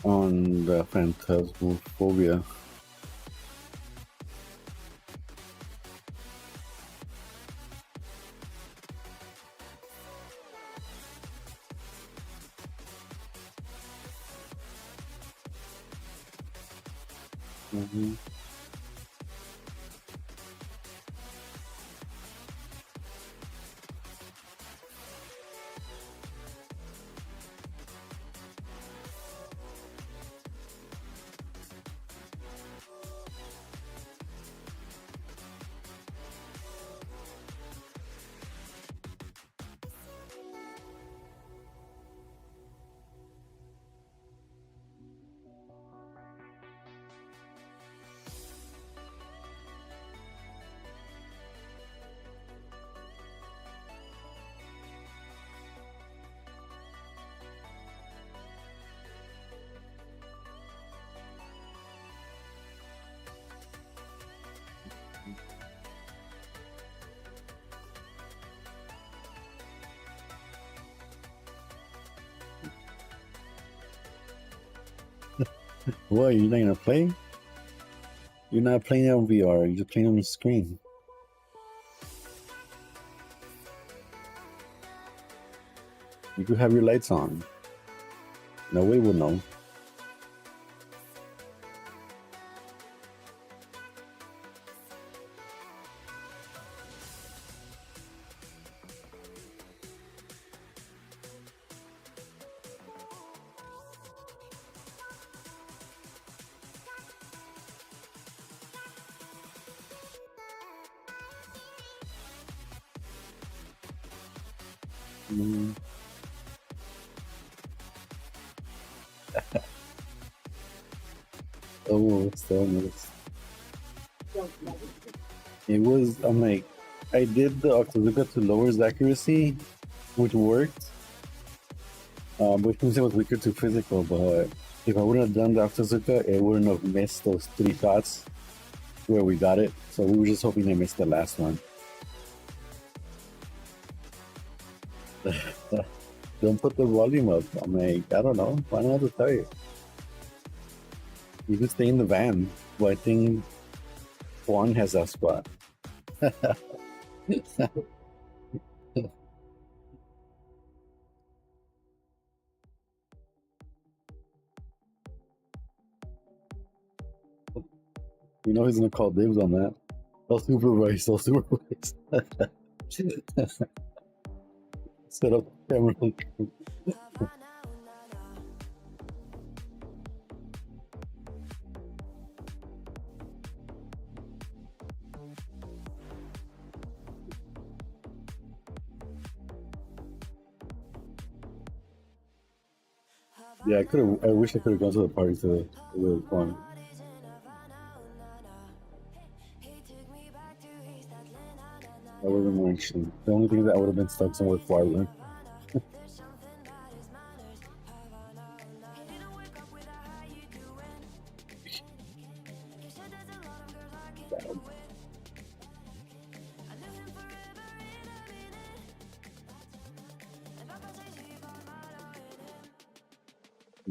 On the Phantasmophobia. Mm-hmm. What, you're not gonna play? You're not playing on VR, you're just playing on the screen. You could have your lights on. Nobody will know. Mm. Oh, so nice. It was, I'm like, I did the Octazooka to lower his accuracy, which worked. Which means it was weaker to physical, but if I wouldn't have done the Octazooka, it wouldn't have missed those 3 shots where we got it. So we were just hoping they missed the last one. Don't put the volume up. I'm like, I don't know. I don't know how to tell you. You can stay in the van. Well, I think Juan has that spot. You know he's gonna call dibs on that. I'll supervise. Set up camera. Yeah, I could have. I wish I could have gone to the party today. It would have fun. That would have been more interesting. The only thing is that I would have been stuck somewhere farther.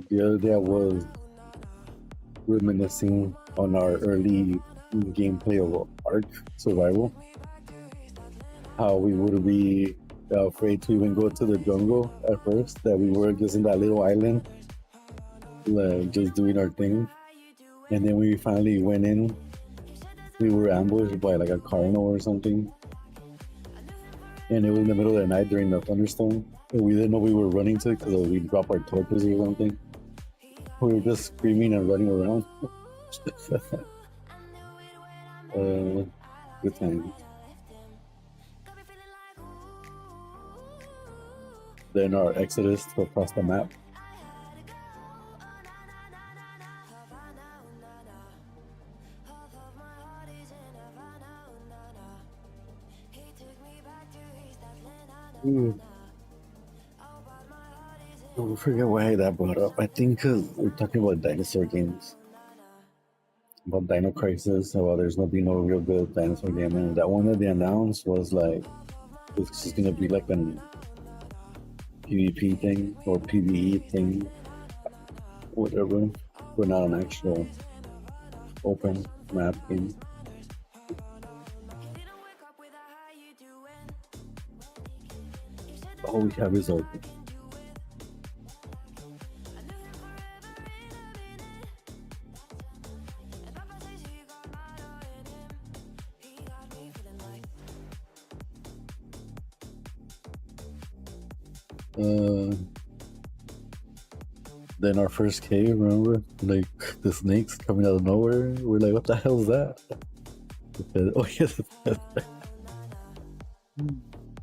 The other day I was reminiscing on our early gameplay of Ark Survival. How we would be afraid to even go to the jungle at first, that we were just in that little island, like just doing our thing. And then we finally went in, we were ambushed by like a cardinal or something. And it was in the middle of the night during the thunderstorm. And we didn't know we were running to it because we dropped our torches or something. We were just screaming and running around. Good time. Then our exodus to across the map. I forget why that brought up. I think because we're talking about dinosaur games. About Dino Crisis, about there's gonna be no real good dinosaur game, and that one that they announced was like it's just gonna be like an PvP thing or PvE thing, whatever, but not an actual open map game. All we have is open. Then our first cave, remember? Like the snakes coming out of nowhere. We're like, what the hell is that? Oh yes,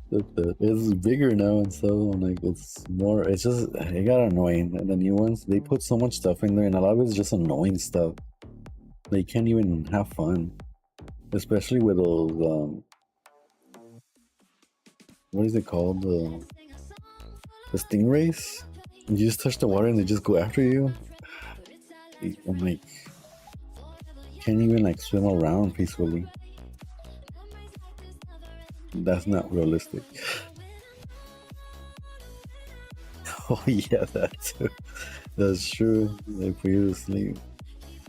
it's bigger now and so like it's more. It's just it got annoying. And the new ones, they put so much stuff in there, and a lot of it's just annoying stuff. They can't even have fun, especially with those. What is it called? The stingrays. You just touch the water and they just go after you. I'm like, can't even like swim around peacefully. That's not realistic. Oh yeah, that too. That's true. They put you to sleep.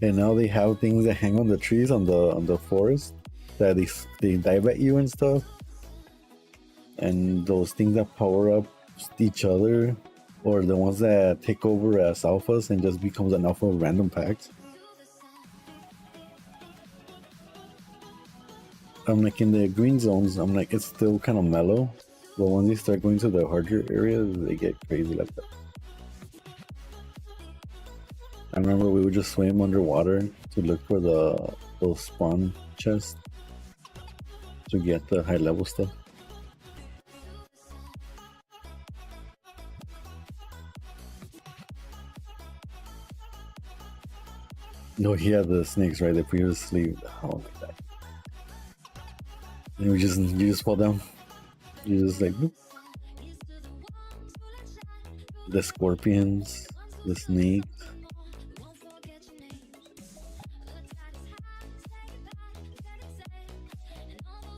And now they have things that hang on the trees on the forest that they dive at you and stuff. And those things that power up each other, or the ones that take over as alphas and just becomes an alpha of random packs. I'm like in the green zones, I'm like it's still kind of mellow, but when they start going to the harder areas, they get crazy like that. I remember we would just swim underwater to look for those spawn chests to get the high level stuff. No, he had the snakes, right? They put you to sleep. Oh my god. And you just fall down. You just like boop. The scorpions, the snakes.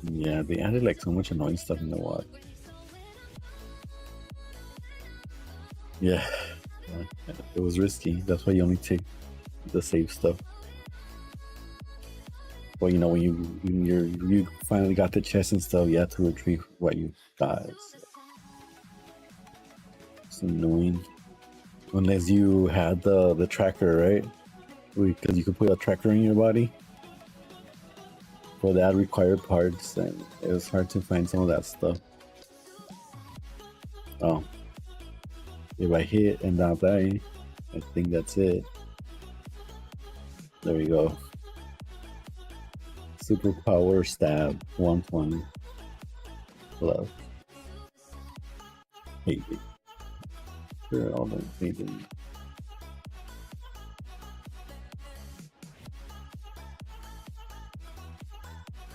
Yeah, they added like so much annoying stuff in the water. Yeah, it was risky. That's why you only take the safe stuff. Well, you know, when you finally got the chest and stuff, you have to retrieve what you got. It's annoying. Unless you had the tracker, right? Because you could put a tracker in your body. For that required parts, and it was hard to find some of that stuff. Oh. If I hit and not die, I think that's it. There we go. Superpower stab 120. Love. Hate it. Sure, all the amazing.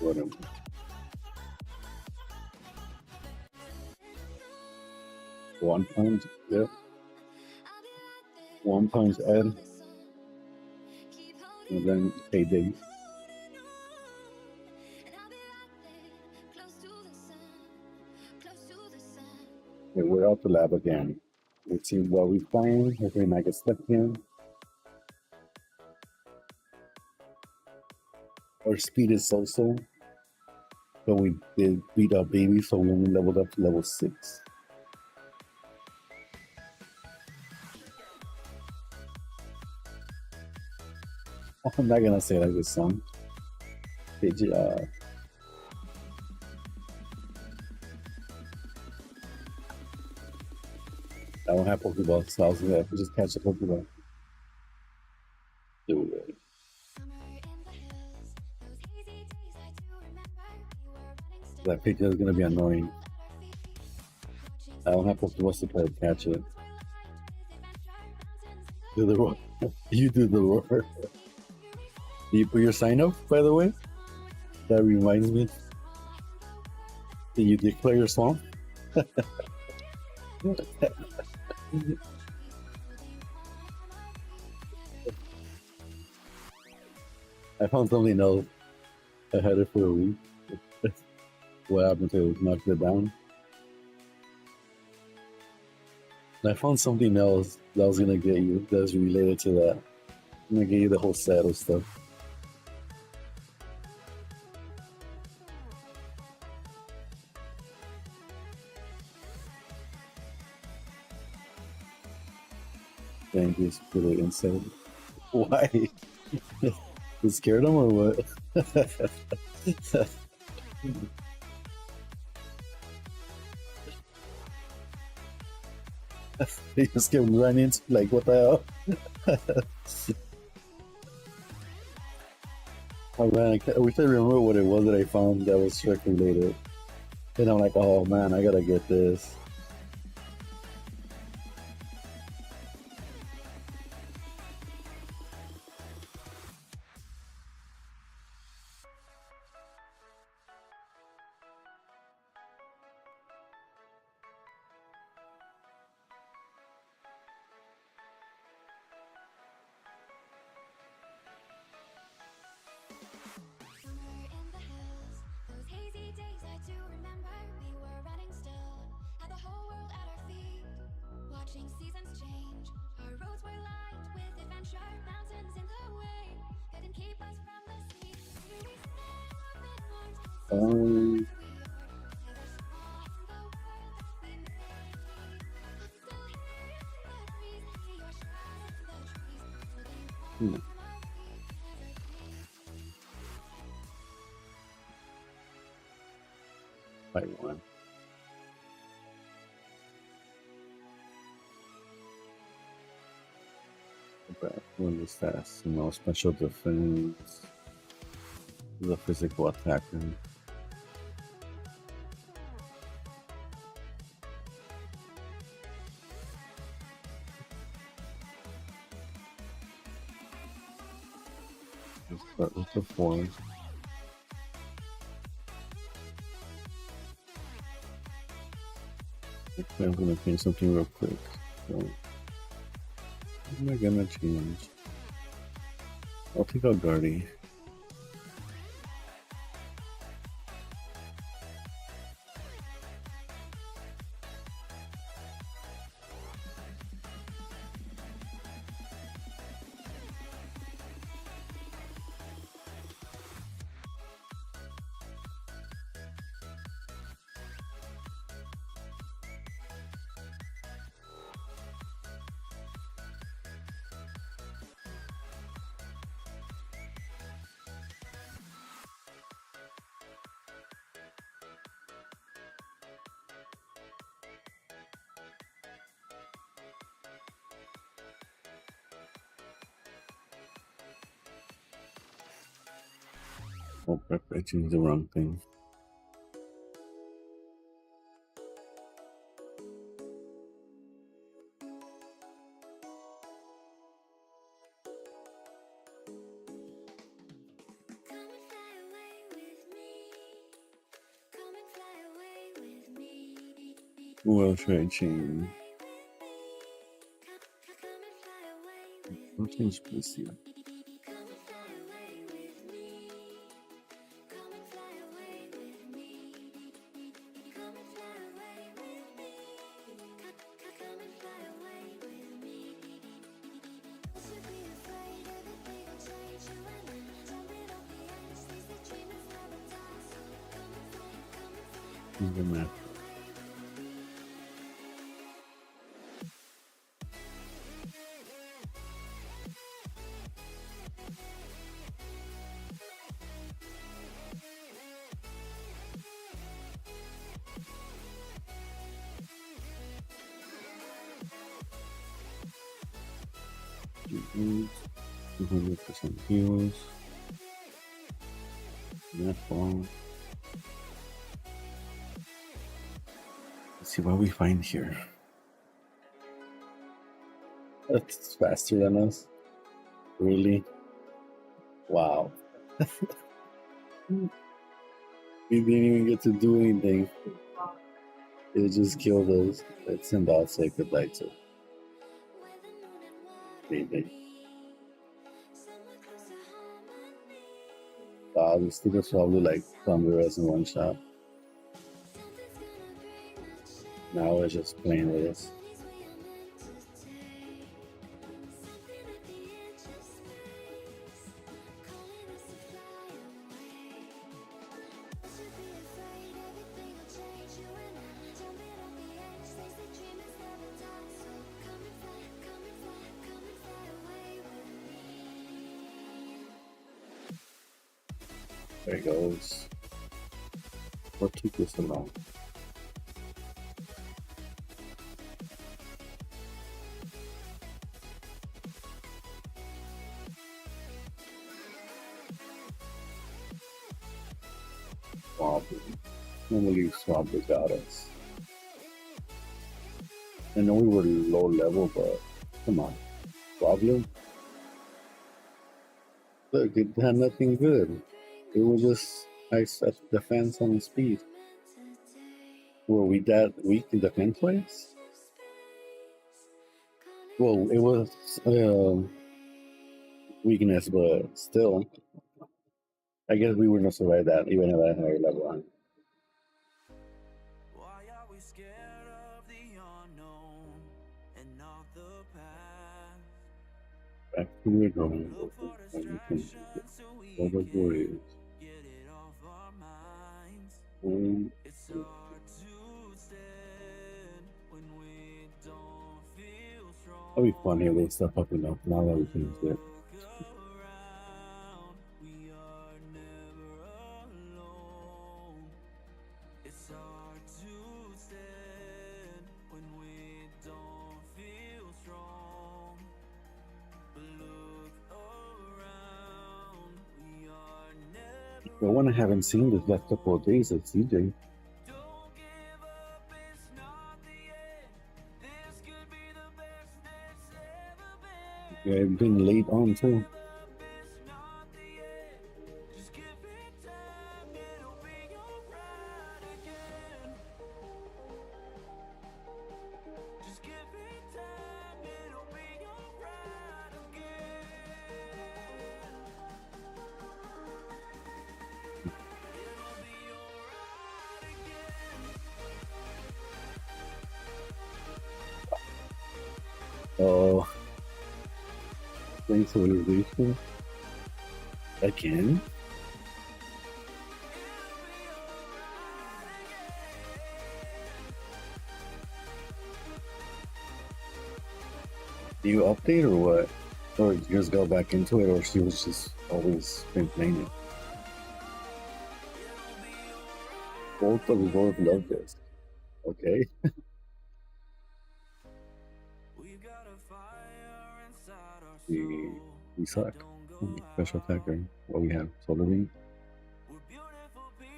whatever. 1 punch, yeah. 1 punch Ed, and then payday. Okay, we're out the lab again. Let's see what we find. Hopefully not get stuck in. Our speed is so-so. But we did beat our baby, so we only leveled up to level 6. I'm not gonna say like this song. Good job. I don't have Pokeball, so I was gonna just catch a Pokeball. Do it. That picture is gonna be annoying. I don't have Pokeballs to play to catch it. Do the roar. You do the roar. Do you put your sign up, by the way? That reminds me. Did you declare your song? I found something else. I had it for a week. What happened to it? Knocked it down? I found something else that I was gonna get you that's related to that. I'm gonna get you the whole set of stuff. Thank you for the insight. Why? You scared him or what? He just kept running, like, what the hell? Oh man, I wish I remember what it was that I found that was Shrek related. And I'm like, oh man, I gotta get this. Fight one. Back one is fast, special defense. The physical attacker. Let's start with the 4. Okay, I'm gonna change something real quick. So, what am I gonna change? I'll take out Guardy. Oh, I changed the wrong thing. What else should I change? I'll change this here. The map. Eat, 200% heals. Map ball. Let's see what we find here. That's faster than us. Really? Wow. We didn't even get to do anything. It just killed us. Let's send out say goodbye to. Maybe. Wow, this thing is probably like thunder us in one shot. Now we're just playing with us. There it goes. What took this so long? Swabber. Normally Swabber got us. I know we were low level, but come on. Swabber? Look, it had nothing good. It was just nice defense and speed. Were we that weak in defense wise? Well, it was weakness, but still. I guess we wouldn't survive that even at a higher level. Why are we scared of the unknown and not the past? Back to the drawing board. What warriors? Get it off our minds. Um, It's hard to stand when we don't feel strong. That'd be funny if they step up enough now that we changed it. Look around, we are never alone. It's hard to stand when we don't feel strong. But look around, we are never The one I haven't seen this last couple of days is CJ. Don't give up, it's not the end. This could be the best it's ever been. Yeah, I've been late on too. It's not the end. Just give it time, it'll be alright again. Just give it time, it'll be alright again. It'll be alright again. Oh, thanks for releasing. Again? Do you update or what? Or you just go back into it, or she was just always been playing it? Both of you both love this. Okay. We've got a fire inside our We suck. Special attacker. What we have? Solar Beam?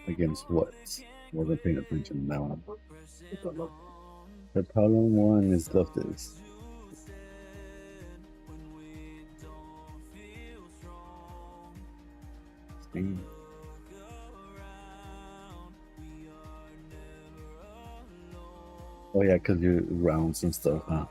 Against what? Wasn't paying attention now. The problem one is Loftus. Dang. Oh yeah, because you're rounds and stuff, huh?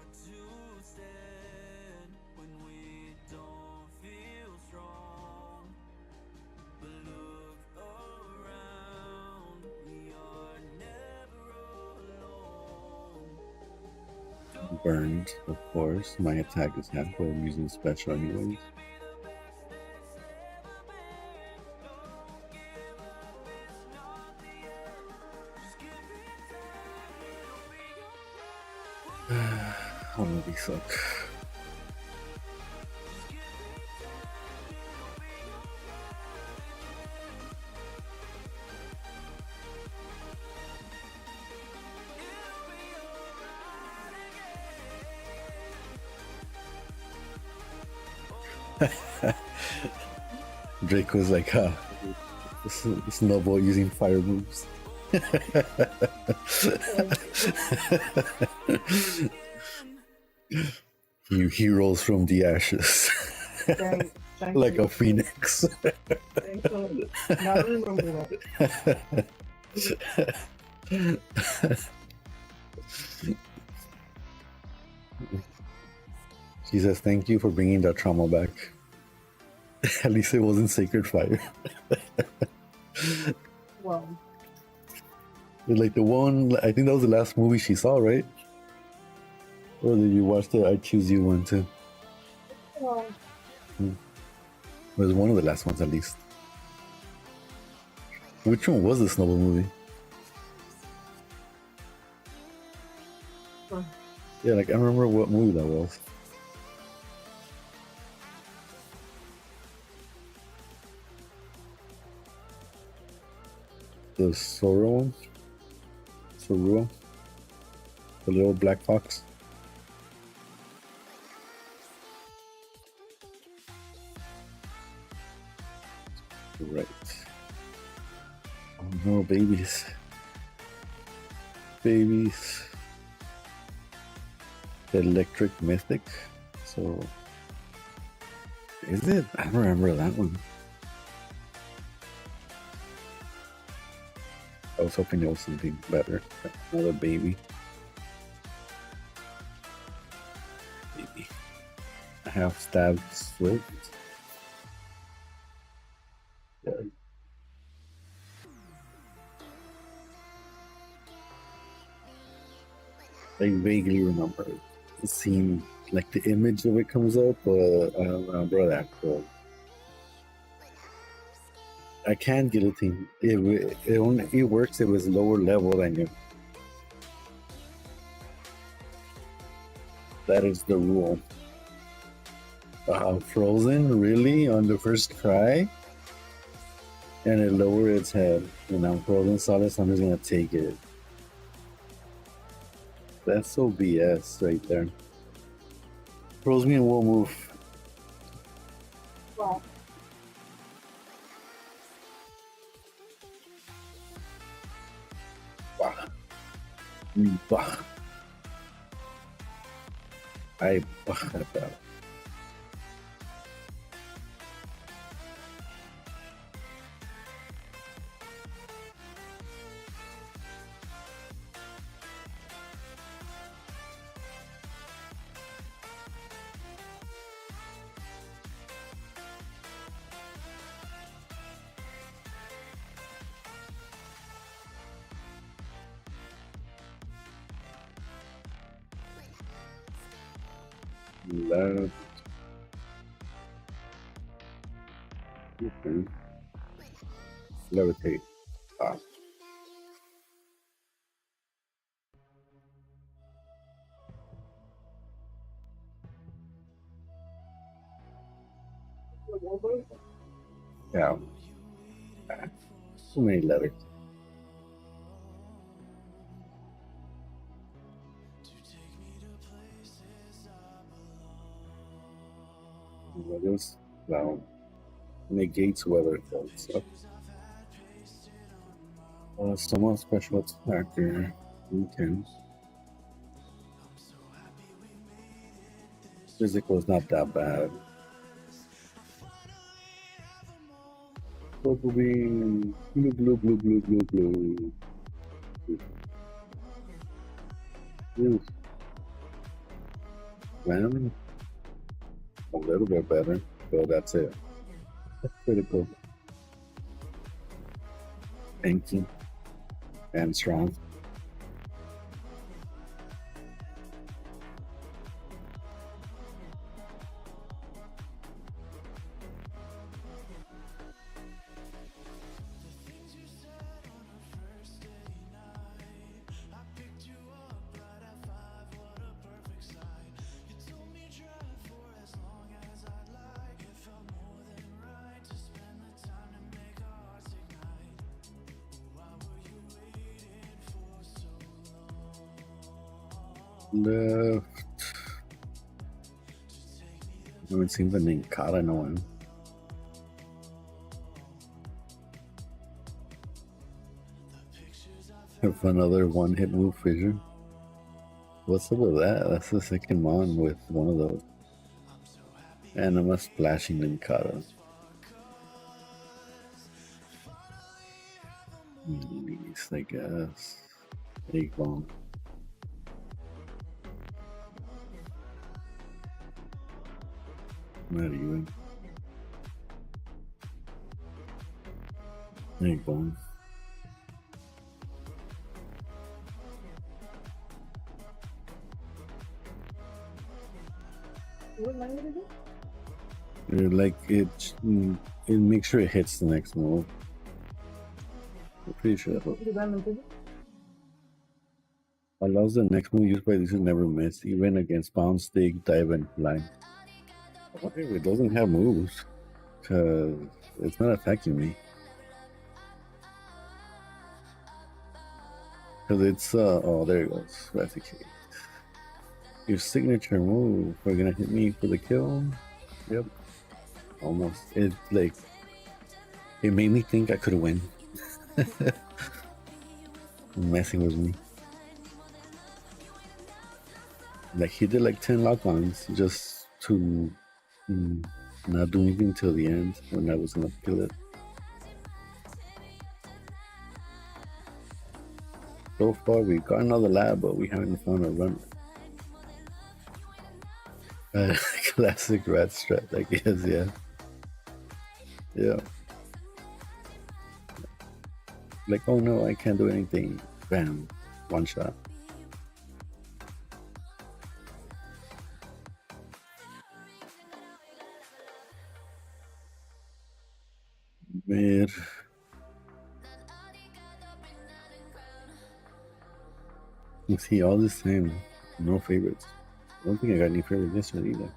Burned, of course. My attack is half, but I'm using special anyways. Oh, these suck. Drake was like, huh, snowball using fire moves. He rose from the ashes Thank like you. a phoenix. Thanks for not remember that. She says, thank you for bringing that trauma back. At least it wasn't sacred fire. Well, Like the one, I think that was the last movie she saw, right? Or did you watch the I Choose You one too? well, It was one of the last ones at least. Which one was the Snowball movie? Huh. Yeah, like I don't remember what movie that was. The Sora one? Sorua? The little black fox? Right. Oh no, babies. Babies. The Electric Mythic. So, is it? I don't remember that one. I was hoping it was something better. Another baby. Baby. I have Stab Swift. Yeah. I vaguely remember it seemed like the image of it comes up, but I don't remember that. So I can guillotine. It works if it's lower level than you. That is the rule. Frozen, really, on the first try? And it lowered its head. And I'm frozen solid, so I'm just gonna take it. That's so BS right there. Froze me and will move. well, Bah. Bah. I bah at that. Left. Okay. Levitate. Ah. Yeah. Too many letters. Letters. Now negates weather effects. Somewhat special attacker. Okay. Physical is not that bad. Probably blue, blue, blue, blue, blue, blue. Ooh, man, a little bit better, but that's it. Critical, tanky, and strong. Left. I haven't seen the name Kara in a while. Have another one-hit move fissure. What's up with that? That's the second mon with one of those. And I'm a splashing Linkara. Nice, I guess. Egg bomb. Not even. Egg bomb. What language is it? Like it makes sure it hits the next move. I'm pretty sure that What language is it? allows the next move used by this to never miss, even against bounce, stick, dive, and fly. Okay, it doesn't have moves, cause it's not attacking me. Cause it's oh, there it goes. Replicate. Your signature move. We're gonna hit me for the kill. Yep. Almost. It like it made me think I could win. Messing with me. Like he did like 10 lock-ons just to not do anything till the end when I was gonna kill it. So far we got another lab, but we haven't found a run. Classic rat strat, I guess, yeah. Yeah. Like, oh no, I can't do anything. Bam. One shot. Mid. You see, all the same. No favorites. I don't think I got any favorites this one either.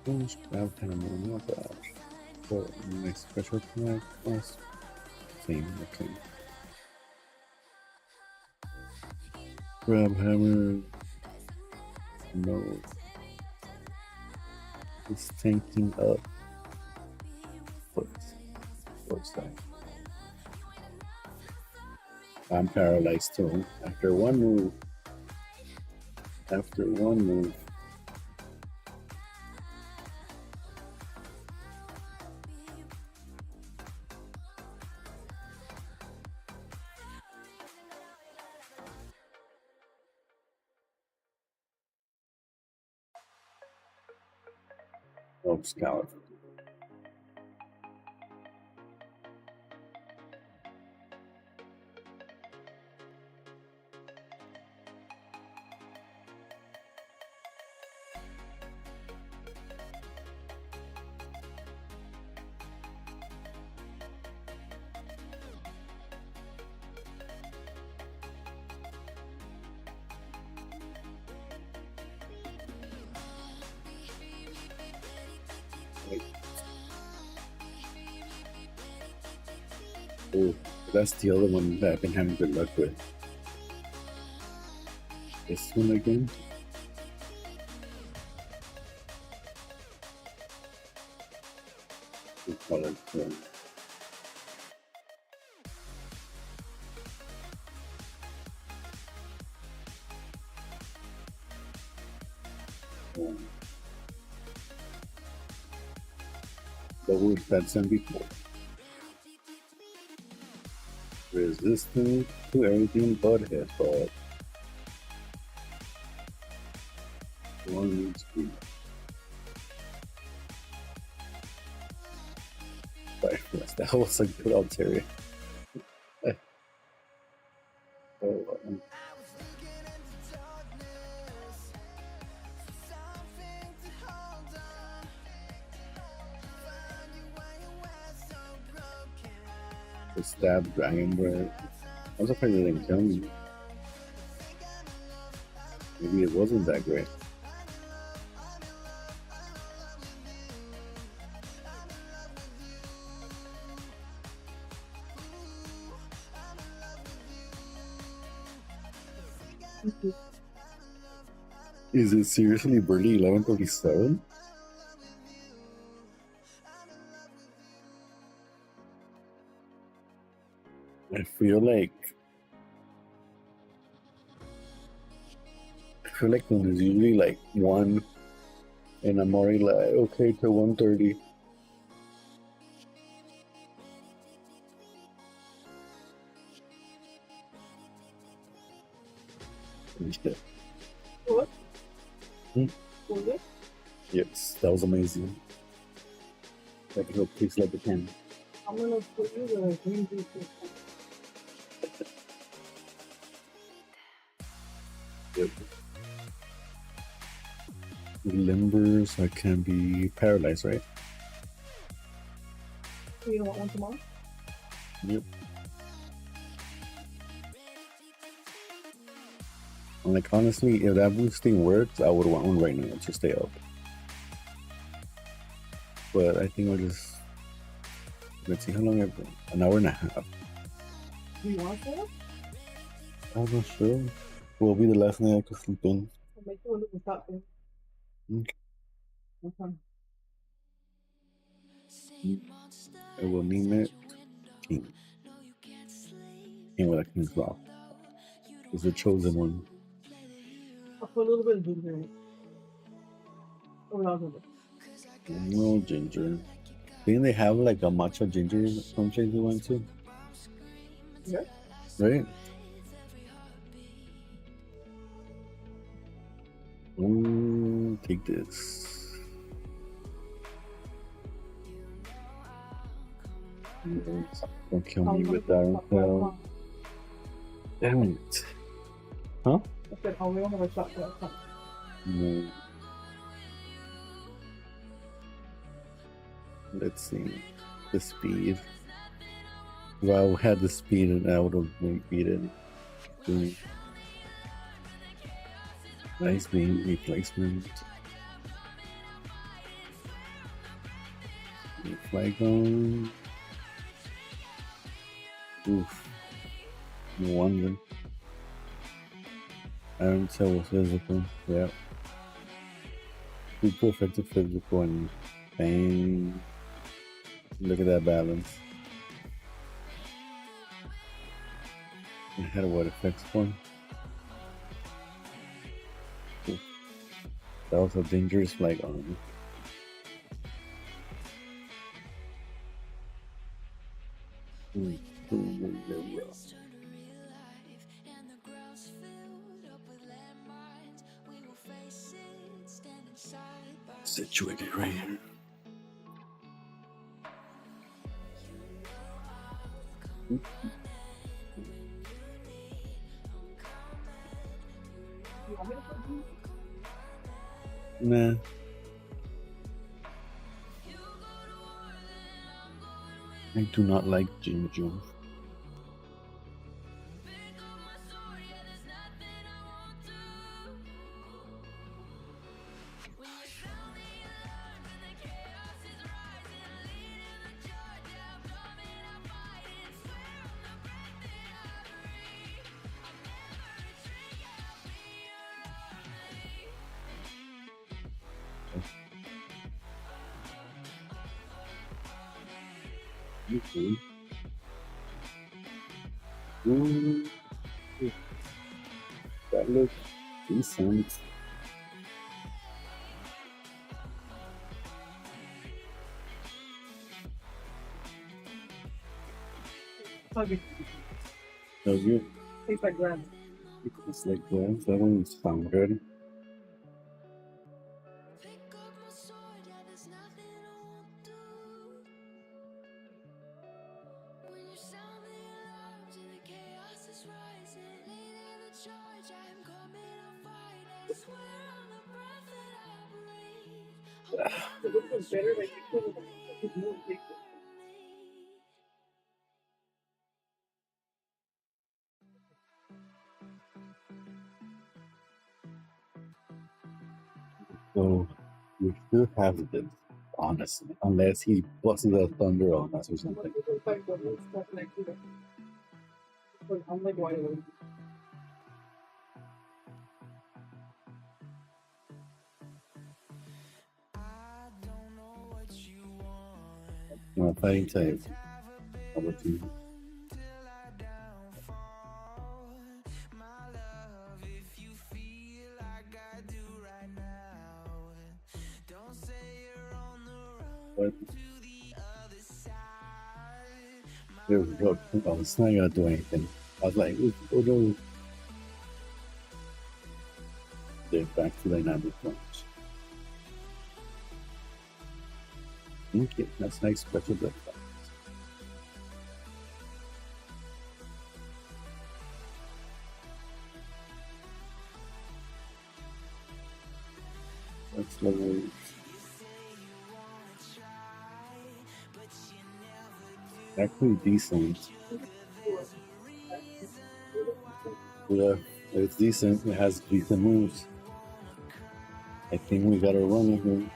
Don't grab Paramount, not bad. So, my special attack was same, okay. Grab hammer. No. It's tanking up. What's that? I'm paralyzed too. After one move. Oh, Scout. Oh, that's the other one that I've been having good luck with. This one again. We call it Double defense and before. Resistant to everything but headbutt. One speed. That was a good Ontario. The stab dragon breath. I'm surprised they didn't kill me. Maybe it wasn't that great. Is it seriously Birdie 1137? I feel like when there's usually like one, and I'm already like okay to 130. What? Hmm? Was it? Yes, that was amazing. Like it tastes like a can. I'm gonna put you the green juice this time. Yep. Limbers, I can be paralyzed, right? So you don't want one tomorrow? Yep. Like honestly, if that boosting works, I would want one right now to stay up. But I think I'll just let's see how long I've been. An hour and a half. Do you want to? I'm not sure. Will be the last night I could sleep in. I'll make you a little top thing. Okay. Okay. I will name it King. King with a king's claw. It's the chosen one. I'll put a little bit of ginger in it. Or not ginger. No ginger. Didn't they have like a matcha ginger some place we went to? Yeah. Right? Ooh, take this. Don't kill me with that. Hell. Damn it. Huh? I said, oh, we don't have a shot for that. No. Let's see. The speed. If I had the speed, I would have beaten. Nice beam replacement. Flygon. Oof. No wonder. Iron Tail was physical. Yeah. Super effective physical and bang. Look at that balance. I had what effects for? That was a dangerous flag on. Situated right here. Nah. I do not like ginger. Okay. Ooh. That looks decent. Huggy. So you, Tastes like grass. it's like that. That one sound good. Pick up my sword, yeah, there's nothing I won't do. When you sound the alarms and the chaos is rising, leading the charge, I'm coming, I'll fight. I swear on the breath that I breathe. It looks like better. Like you put it more big. So we should have this, honestly, unless he busted a thunder on us or something. It's like what looks stuff next to it. But I'm like wide awake. Fighting type. Number two. But there we go. Oh, it's not gonna do anything. I was like, we'll go. They're back to dynamic range. Okay, that's nice special build. That's level. Actually decent. Yeah, it's decent. It has decent moves. I think we got a run here.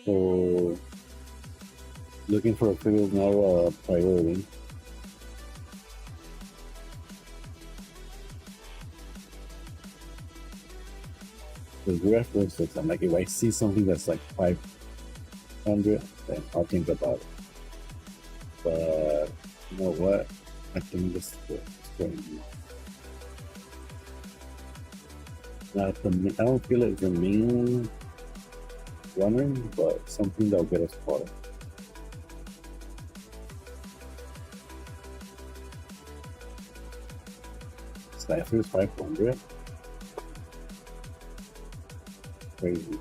So looking for a field is not a priority. The reference looks like if I see something that's like 500, then I'll think about it. But you know what? I think this is going. Not the. I don't feel like the main runner, but something that'll get us far. Cypher's 500. Crazy.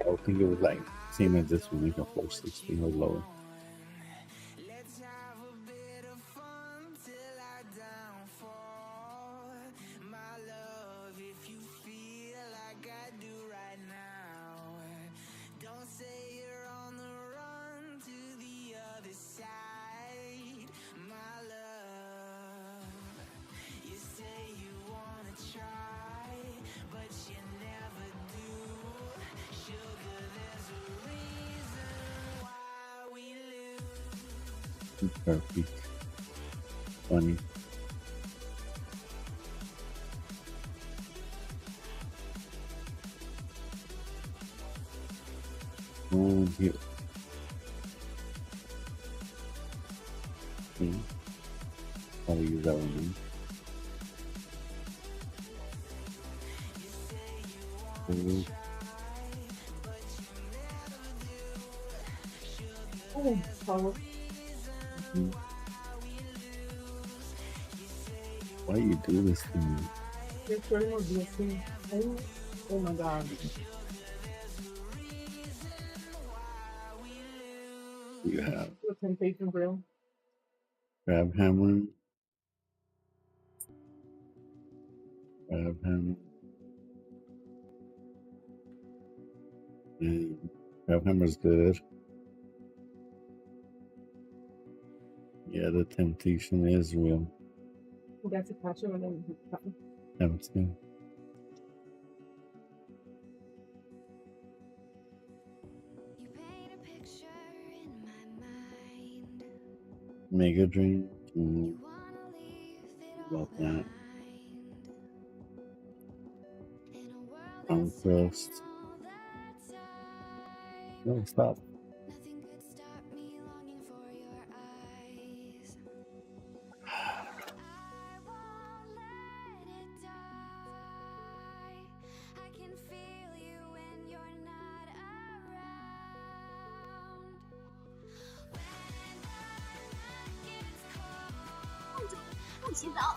I would think it was like same as this one, like a 460 or lower. Perfect. Funny. Here. I'll use that one. Oh, power. Why you do this to me? You're trying more blessing. Oh my god. You have The temptation braille. Crab Hammer. Crab Hammer. And Crab Hammer's good. Yeah, the temptation is real. That's a catcher and then That's good. You paint a picture in my mind. Mega Drain. You wanna leave it all About that. behind. In a world Round that's Crust. taken all that time. No, stop. Nothing could stop me longing for your eyes. I won't let it die. I can feel you when you're not around. 洗澡。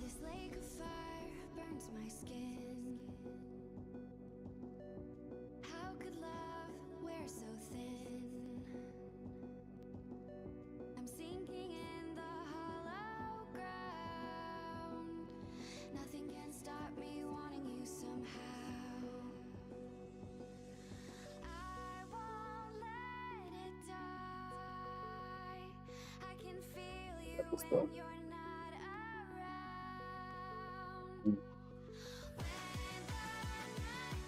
This lake of fire burns my skin. How could love wear so thin? I'm sinking in the hollow ground. Nothing can stop me wanting you somehow. I won't let it die. I can feel you when you're not around.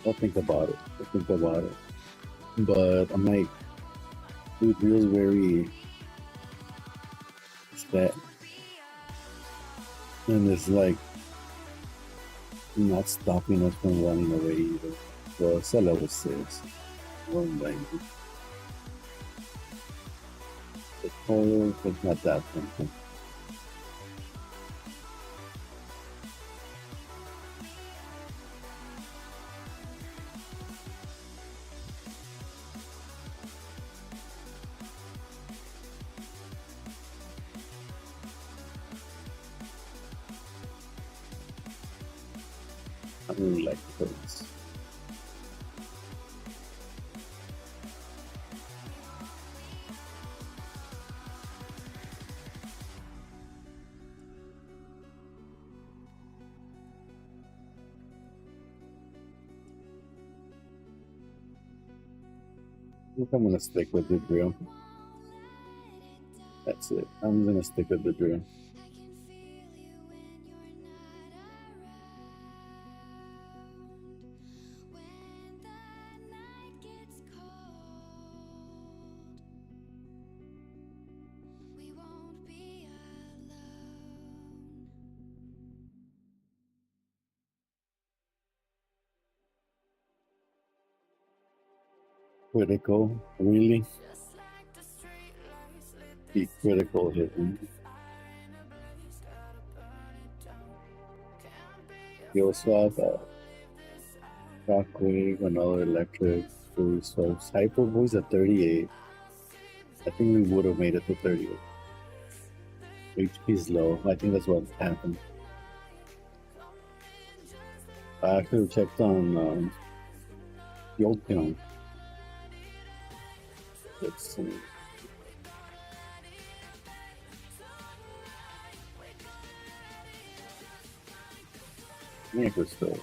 I'll think about it. But I'm like, it feels very sad. And it's like not stopping us from running away either. Well, it's a level 6. Like, the color is not that simple. I really like the colors. I think I'm gonna stick with the drill. That's it. I'm gonna stick with the drill. I can feel you when you're not around. When the night gets cold, we won't be alone. Critical, really? Just like the streetlights lit Be critical hitting. fire in a blaze, gotta burn it down. Can't be You also have Shockwave, another electric boost. So Hyper Boost at 38. I think we would have made it to 38. HP is low. I think that's what happened. I actually checked on Yopion. Let's see. Neighbor still.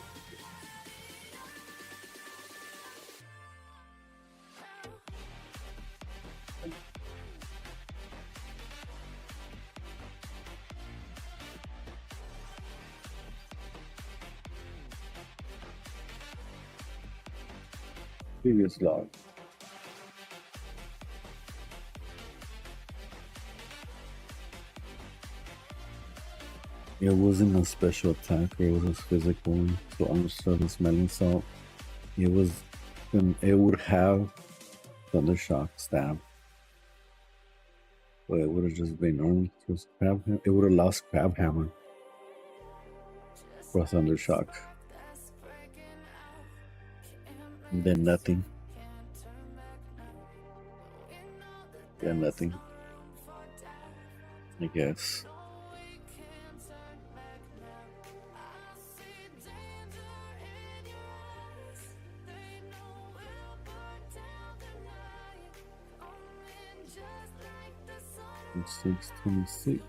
Previous log. It wasn't a special attack, it was a physical one. So understood the smelling salt. It would have Thundershock stab. But it would have just been normal. Just crab hammer. It would have lost Crab Hammer for Thundershock. And then nothing. Yeah, nothing. I guess. And 626.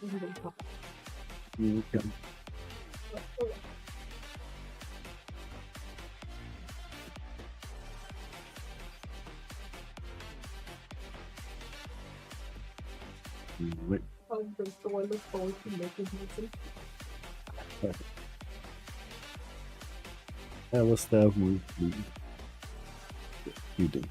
Okay. Wait. So I look forward to making music. That was that move. You do.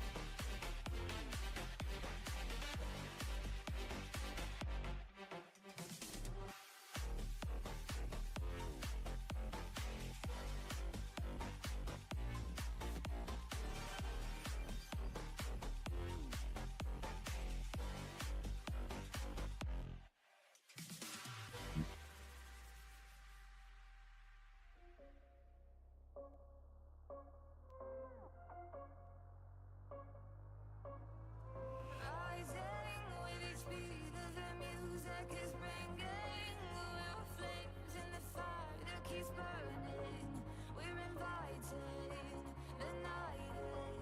Rising with each beat of the music is bringing. We're flames in the fire that keeps burning. We're inviting the night in.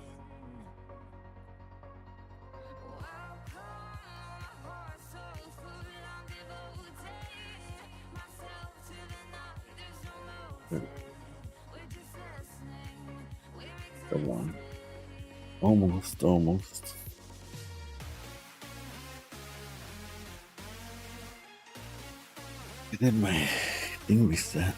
Welcome, my heart so full. I'm devoting myself to the night. There's no motive. We're just listening. We're Come on. existing. Almost. And then my thing reset.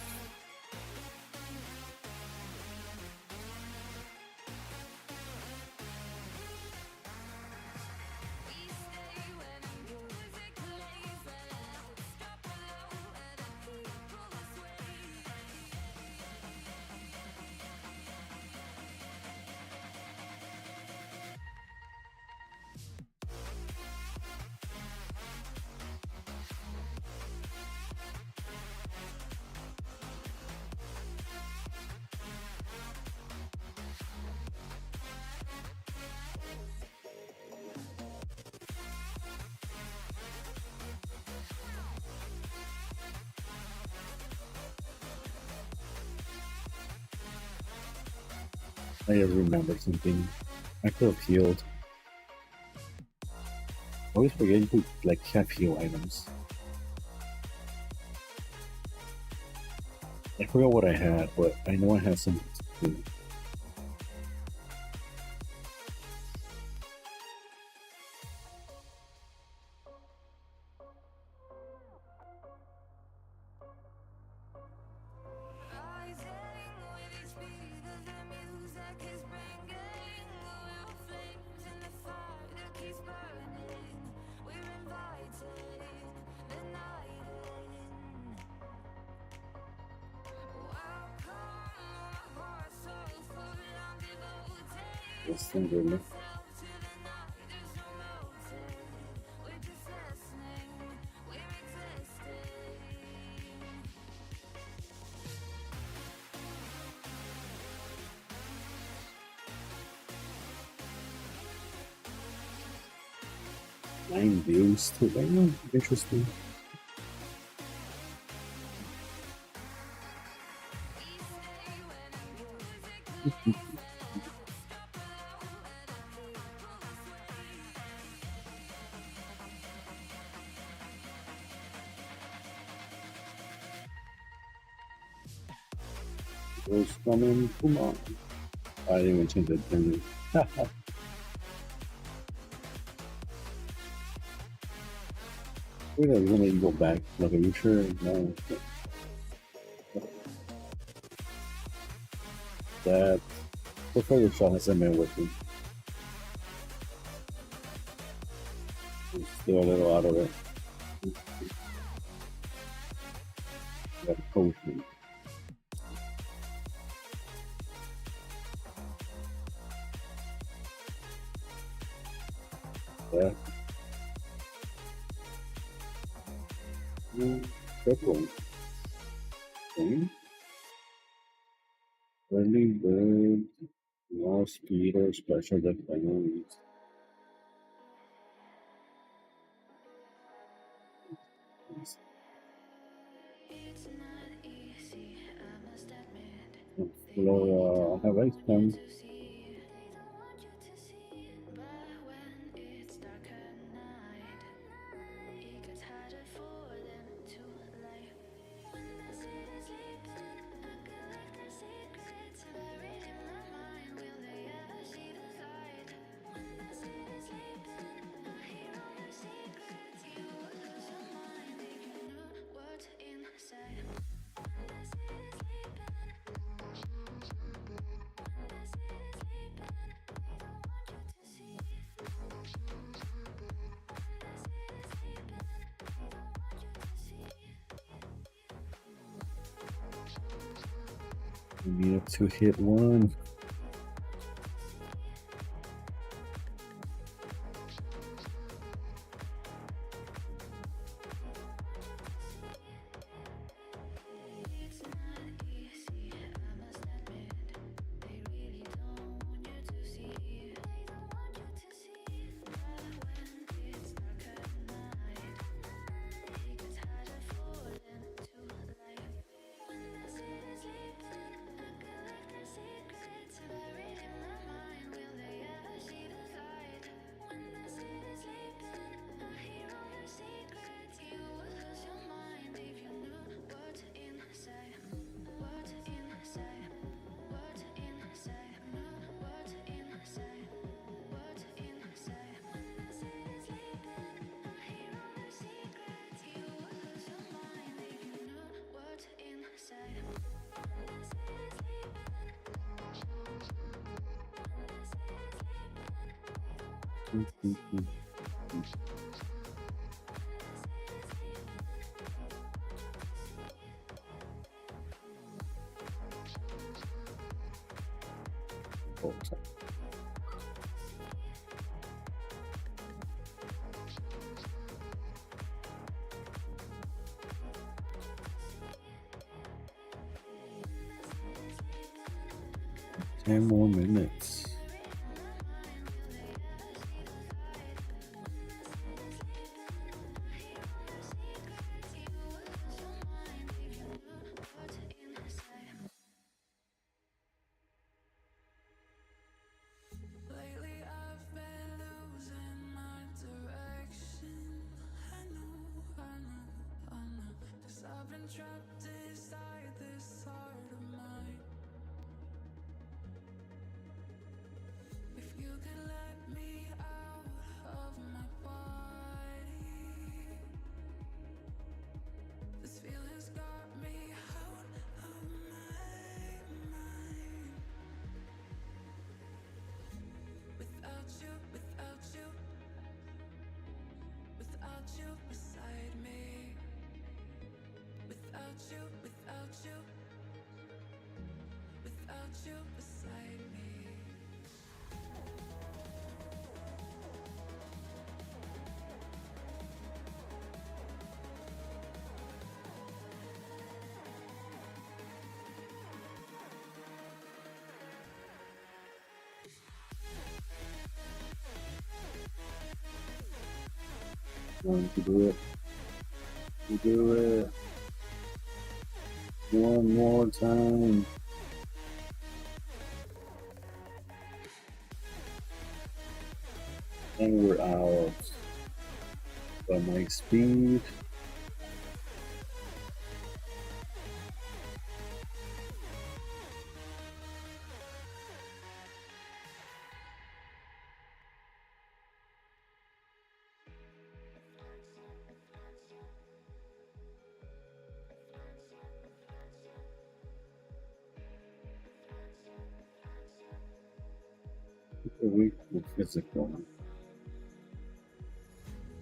I just remembered something. I could have healed. I always forget you could like have heal items. I forgot what I had, but I know I had something to do. Rising with each beat of the music is bringing. We're flames in the fire that keeps burning. We're inviting the night in. Welcome, my heart so full. I'm devoting This thing really. myself to the night. There's no motive. We're just listening. We're existing. Nine views too. I know. Interesting. Those coming. Come on. I didn't even change the thing. Wait, I'm gonna go back. Like, are you sure? No. That. What further shot has that man with me? I'm still a little out of it. Got a potion. Yeah. Good one. Okay. Early bird. More speed or special defense. It's not easy, I must admit. Flora, I have ice cream. To see, they don't want you to see. But when it's dark at night, it gets harder for them We need to hit one. Oh, 10 more minutes. Lately I've been losing my direction. I know, 'cause I've been trapped inside this heart of mine. If you could let me out of my body, this feeling's got me out of my mind. Without you, without you, without you beside me. Without you, without you, without you beside me. Going to do it. We do it. One more time. And we're out. But my speed. A week with physical.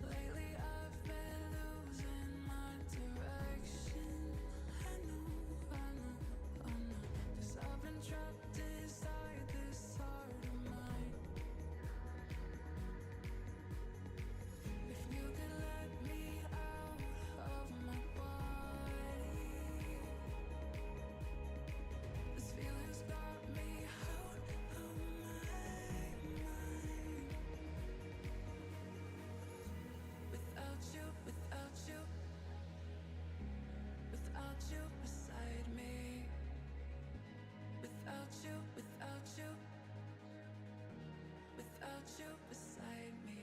Lately I've been losing my direction. I know, 'cause I've been trapped inside this heart of mine. If you could let me out of my body, this feeling's got me out of my mind. Without you, without you, without you beside me. Without you, without you, without you beside me.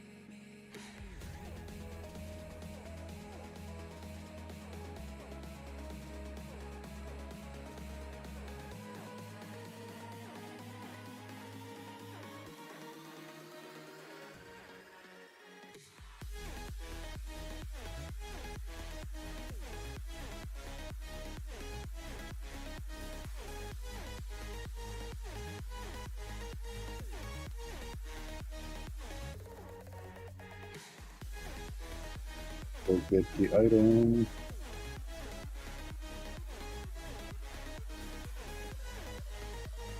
Go get the item.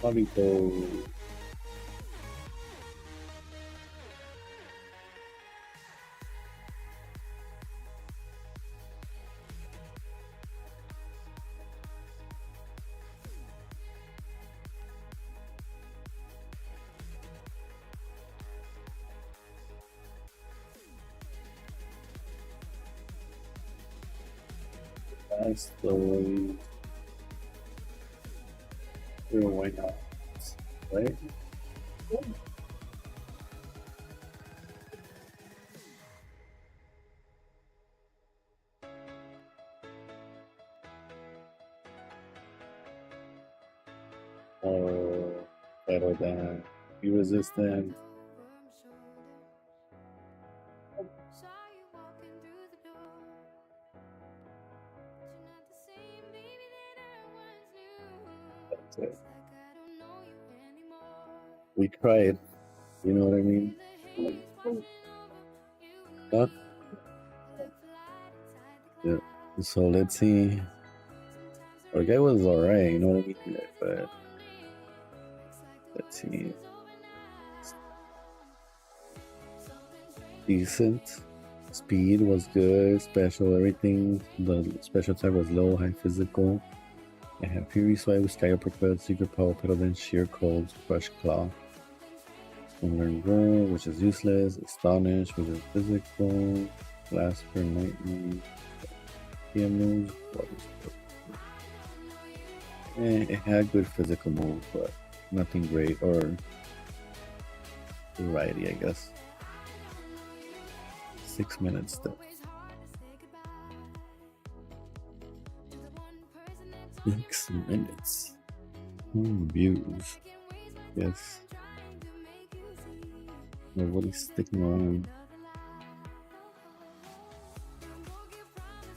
Mavito. That's the way. Sure, why not? Right? Or better than be resistant. Saw you walking through the door. But you're not the same baby that I once knew. That's it. It's like I don't know you anymore. We tried. You know what I mean? The haze washing over you and Huh? me. Left light inside the Yeah. clouds. So let's see. Sometimes Our guy was alright, you know what I mean? But looks like the let's worst see. is over now. Something's strange. Decent. Speed was good. Special, everything. The special type was low, high physical. I have Fury Swipe, Sky Uppercut, Secret Power Pedal, then Sheer Cold, Crush Claw. Learn Roll, which is useless. Astonish, which is physical. Blasper, Lightning. PM moves. It had good physical moves, but nothing great or variety, I guess. 6 minutes still. 6 minutes. Views. Yes. Nobody's sticking around.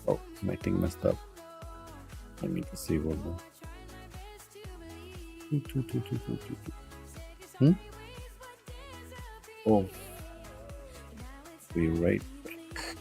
Oh, my thing messed up. I need to see what more. Oh, be right back.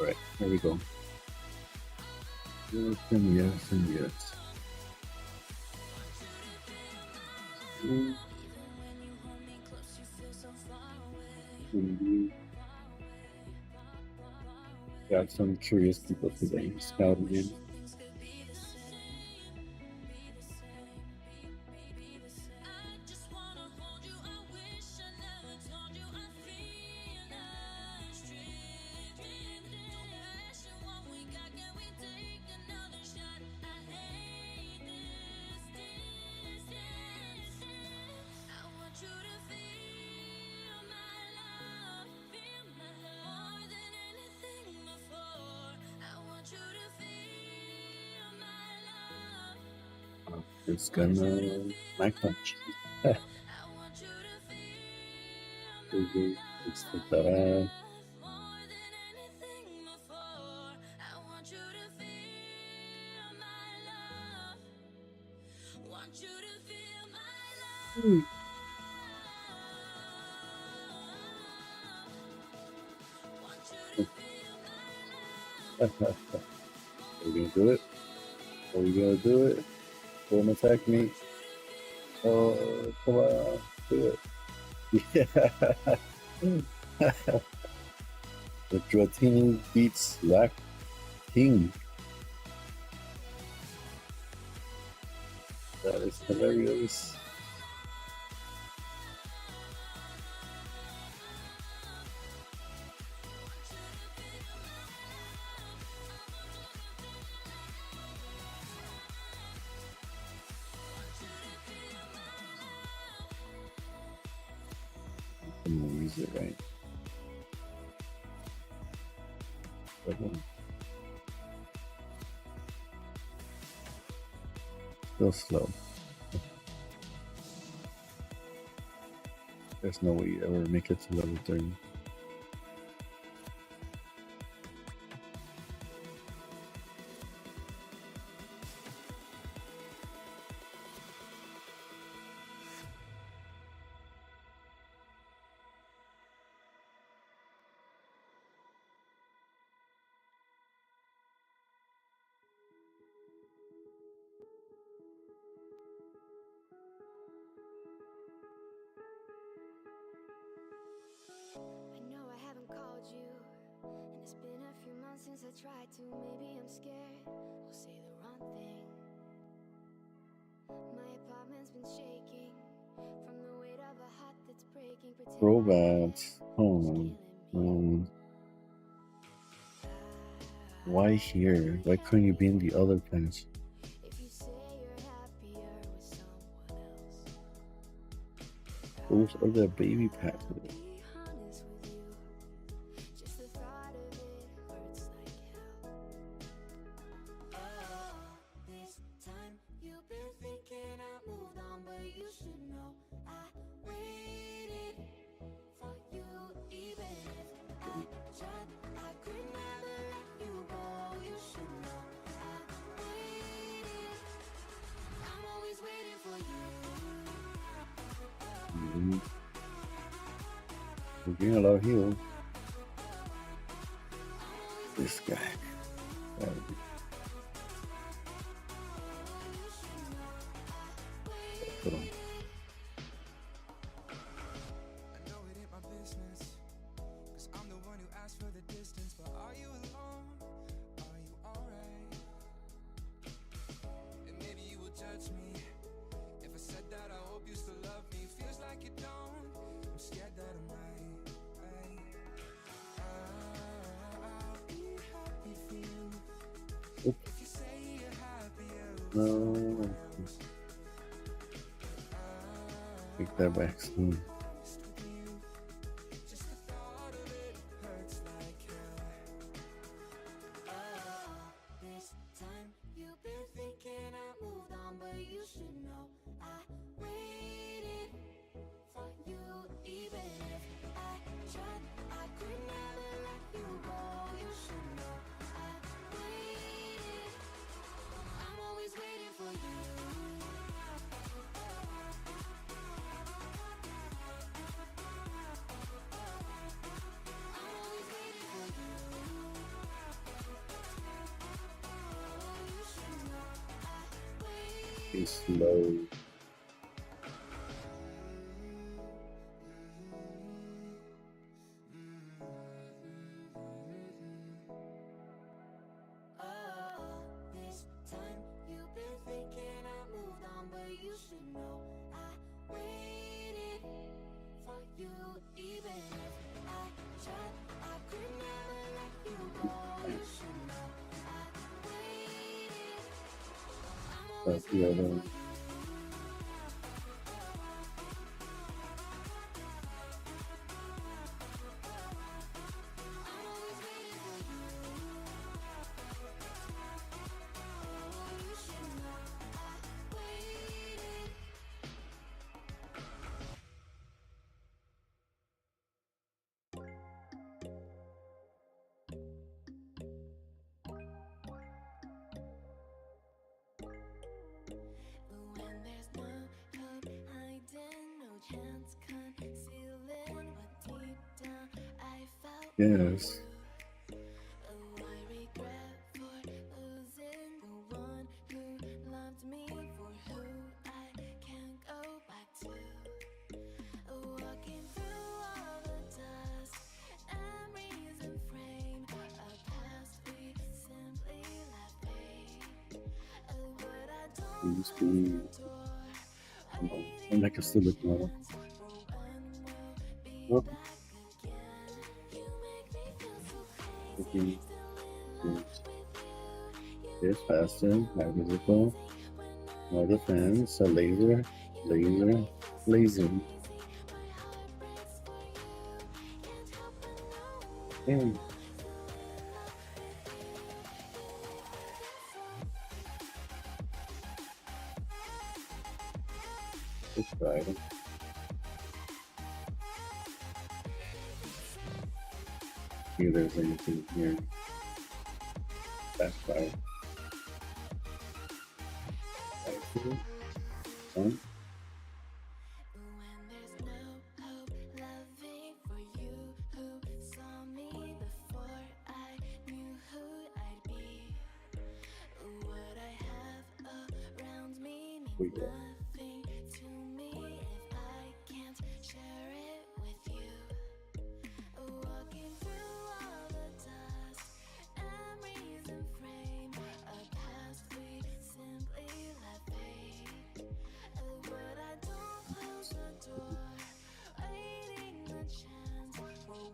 All right, here we go. Yes and yes and yes. Got some curious people today scouting in. It's gonna my punch. Let's take that out. Are we gonna do it? Are we gonna do it? Don't attack me. Oh, come on, do it. Yeah. The Dratini beats Black King. That is hilarious. I'm gonna use it right. Still slow. There's no way you ever make it to level 30. I know I haven't called you, and it's been a few months since I tried to. Maybe I'm scared I'll say the wrong thing. My apartment's been shaking from the weight of a heart that's breaking. Robots. Oh, why here? Why couldn't you be in the other plants? If you say you're happier with someone else, Those are the baby passes. be honest with you. Just the thought of it hurts like hell. Oh, this time you've been thinking I moved on, but you should know I waited for you. Even if I tried, I could never let you go. You should know I waited. I'm always waiting for you. We're getting a lot of heal. This guy. Put on. I know it ain't my business, 'cause I'm the one who asked for the distance. But are you alone? Are you alright? And maybe you will judge me if I said that I hope you still love me. Feels like you don't. I'm scared that I might. I'll be happy for you. Oop. If you say you're happier with No. someone else. Take that back soon. Honest with you, just the thought of it hurts like hell. Oh, this time you've been thinking I moved on, but you should know I waited for you. Even if I tried, I could never let you go. You should know I waited. I'm always waiting for you. He's slow. This time you've been thinking I moved on, but you should know I waited for you. Even if I tried, I could never let you go. You should know I waited. I'm always That's the waiting other. for you. I'm always waiting for you. Oh, you should know I waited. When there's no hope hiding, no chance concealing what deep down I felt for Yes. you. Oh, I regret for losing the one who loved me, for who I can't go back to. Walking through all the dust, memories and frame a past we simply let fade. Oh, but I don't Used to close be. the door. And I can still look normal. Oh, looking is faster, more visible, more defense, a laser. Hey, it's right. See if there's anything here. That's right. One. When there's no hope loving for you who saw me before I knew who I'd be. What I have around me We means go. nothing to me if I can't share it with you. Walking through all the dust, memories and frame a past we simply let fade. But I don't close the door, waiting the chance for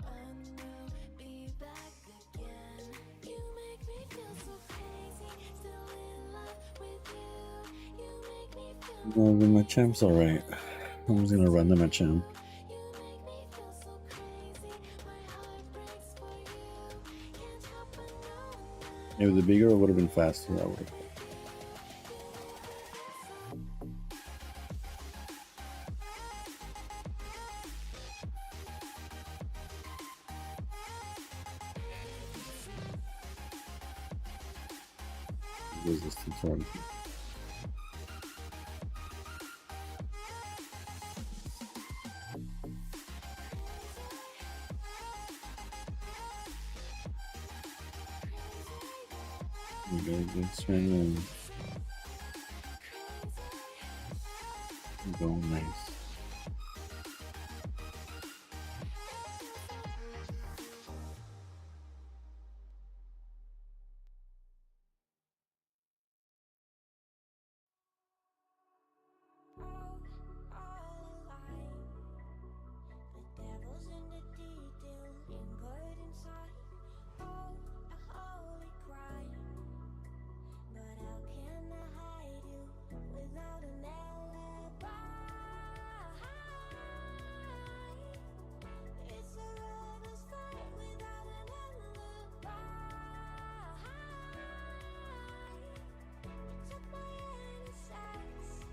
when we'll be back again. You make me feel so crazy, still in love with you. You make me feel No, then my champ's alright. I'm just gonna run them at champ. you make me feel so crazy. My heart breaks for you. Can't help but know If the bigger it would have been faster, I would have. Resistance on. We got a good swing and go nice. all alive. The devil's in the detail, lingered inside. Oh, a holy crime. But how can I hide you without an alibi? It's a lover's fight without an alibi. You took my innocence.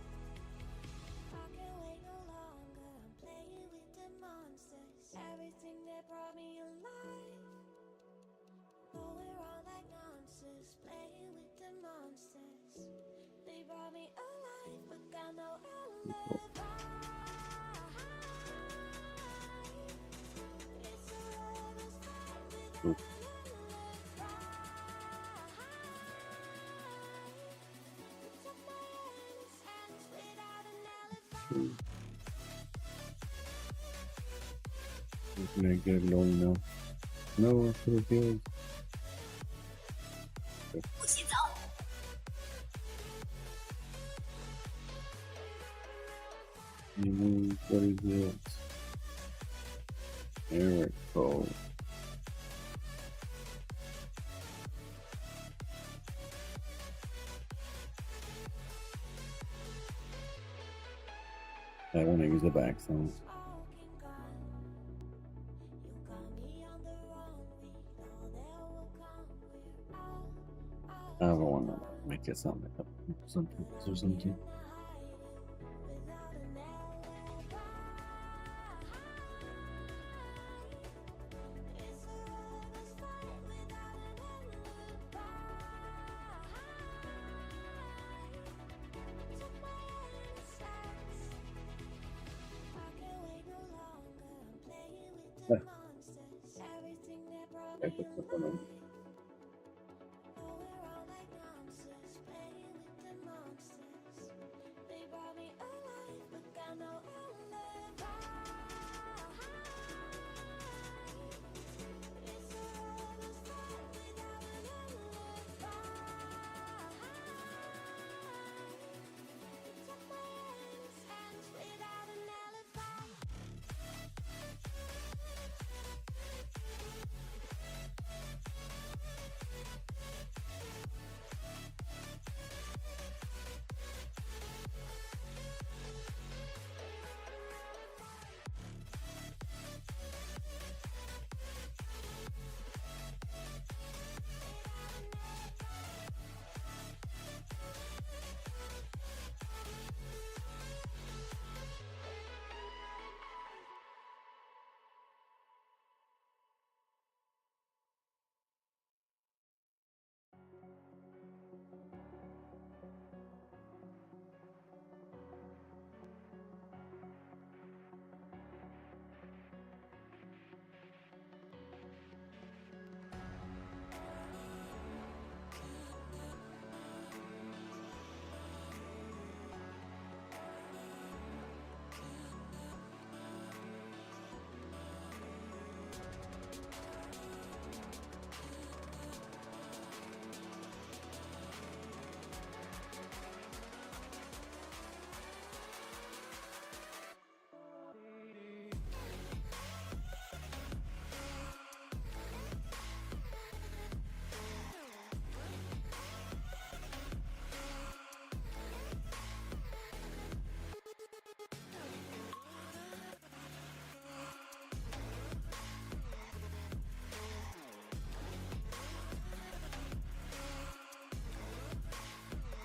I can't wait no longer. I'm playing with the monsters. Everything that brought me alive. Oh, we're all like monsters, playing with the monsters. They brought me alive, but got no alibi. It's a lover's fight without an alibi. You took my innocence. Can I get low enough? No, it's so good. What is it? There we go. I want to use the back sound. I don't want to make it sound like something or something. I put something on.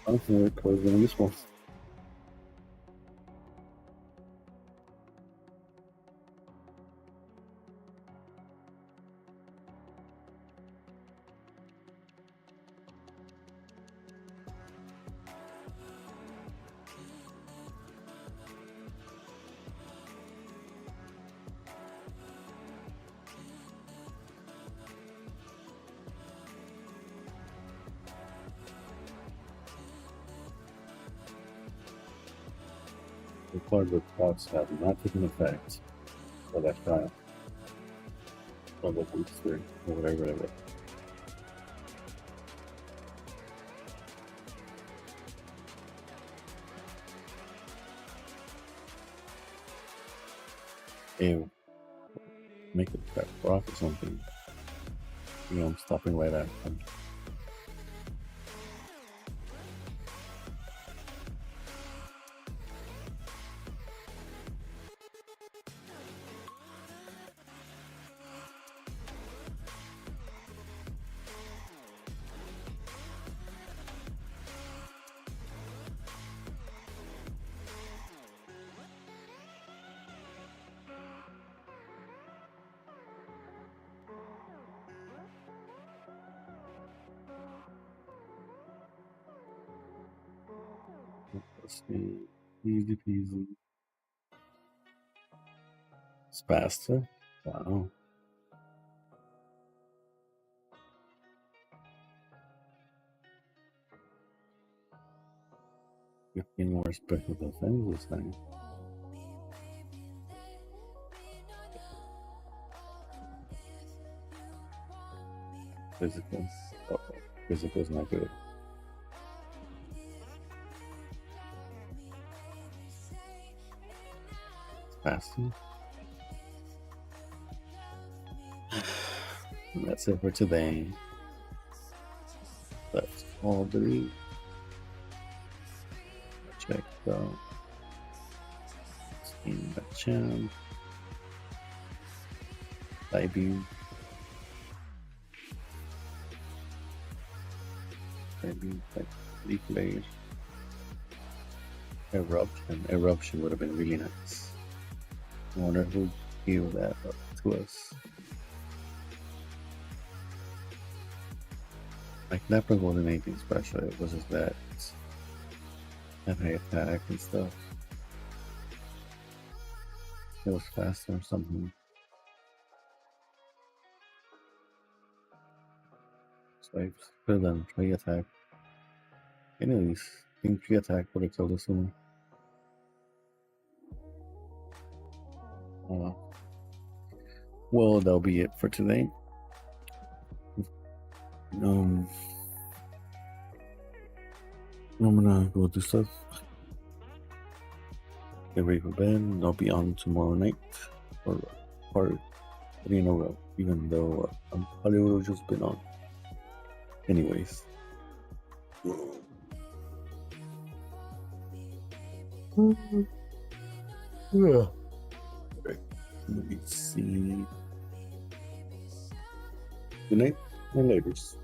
I don't think we're closing this one. The card reports have not taken effect for that trial. Or the booster, or whatever. Ew. Make it that rock or something. You know, I'm stopping right at them. Let's see. Easy peasy. It's faster. Wow. 15 more special defense this time. Physical. Oh, physical's not good. Faster. And that's it for today. That's all delete. Check out in the channel. Typing. Typing like replay. Eruption. Eruption would have been really nice. I wonder who gave that up to us. Like Leopard wasn't anything special. It was just that high attack and stuff. It was faster or something. Swipes. Better than tree attack. Anyways, I think tree attack would have killed us sooner. Well, that'll be it for today. I'm gonna go do stuff. Get ready for bed. And I'll be on tomorrow night or part 3 in a row, even though I'm probably would have just been on. Anyways. Yeah. Right. Let me see. Good night and laters.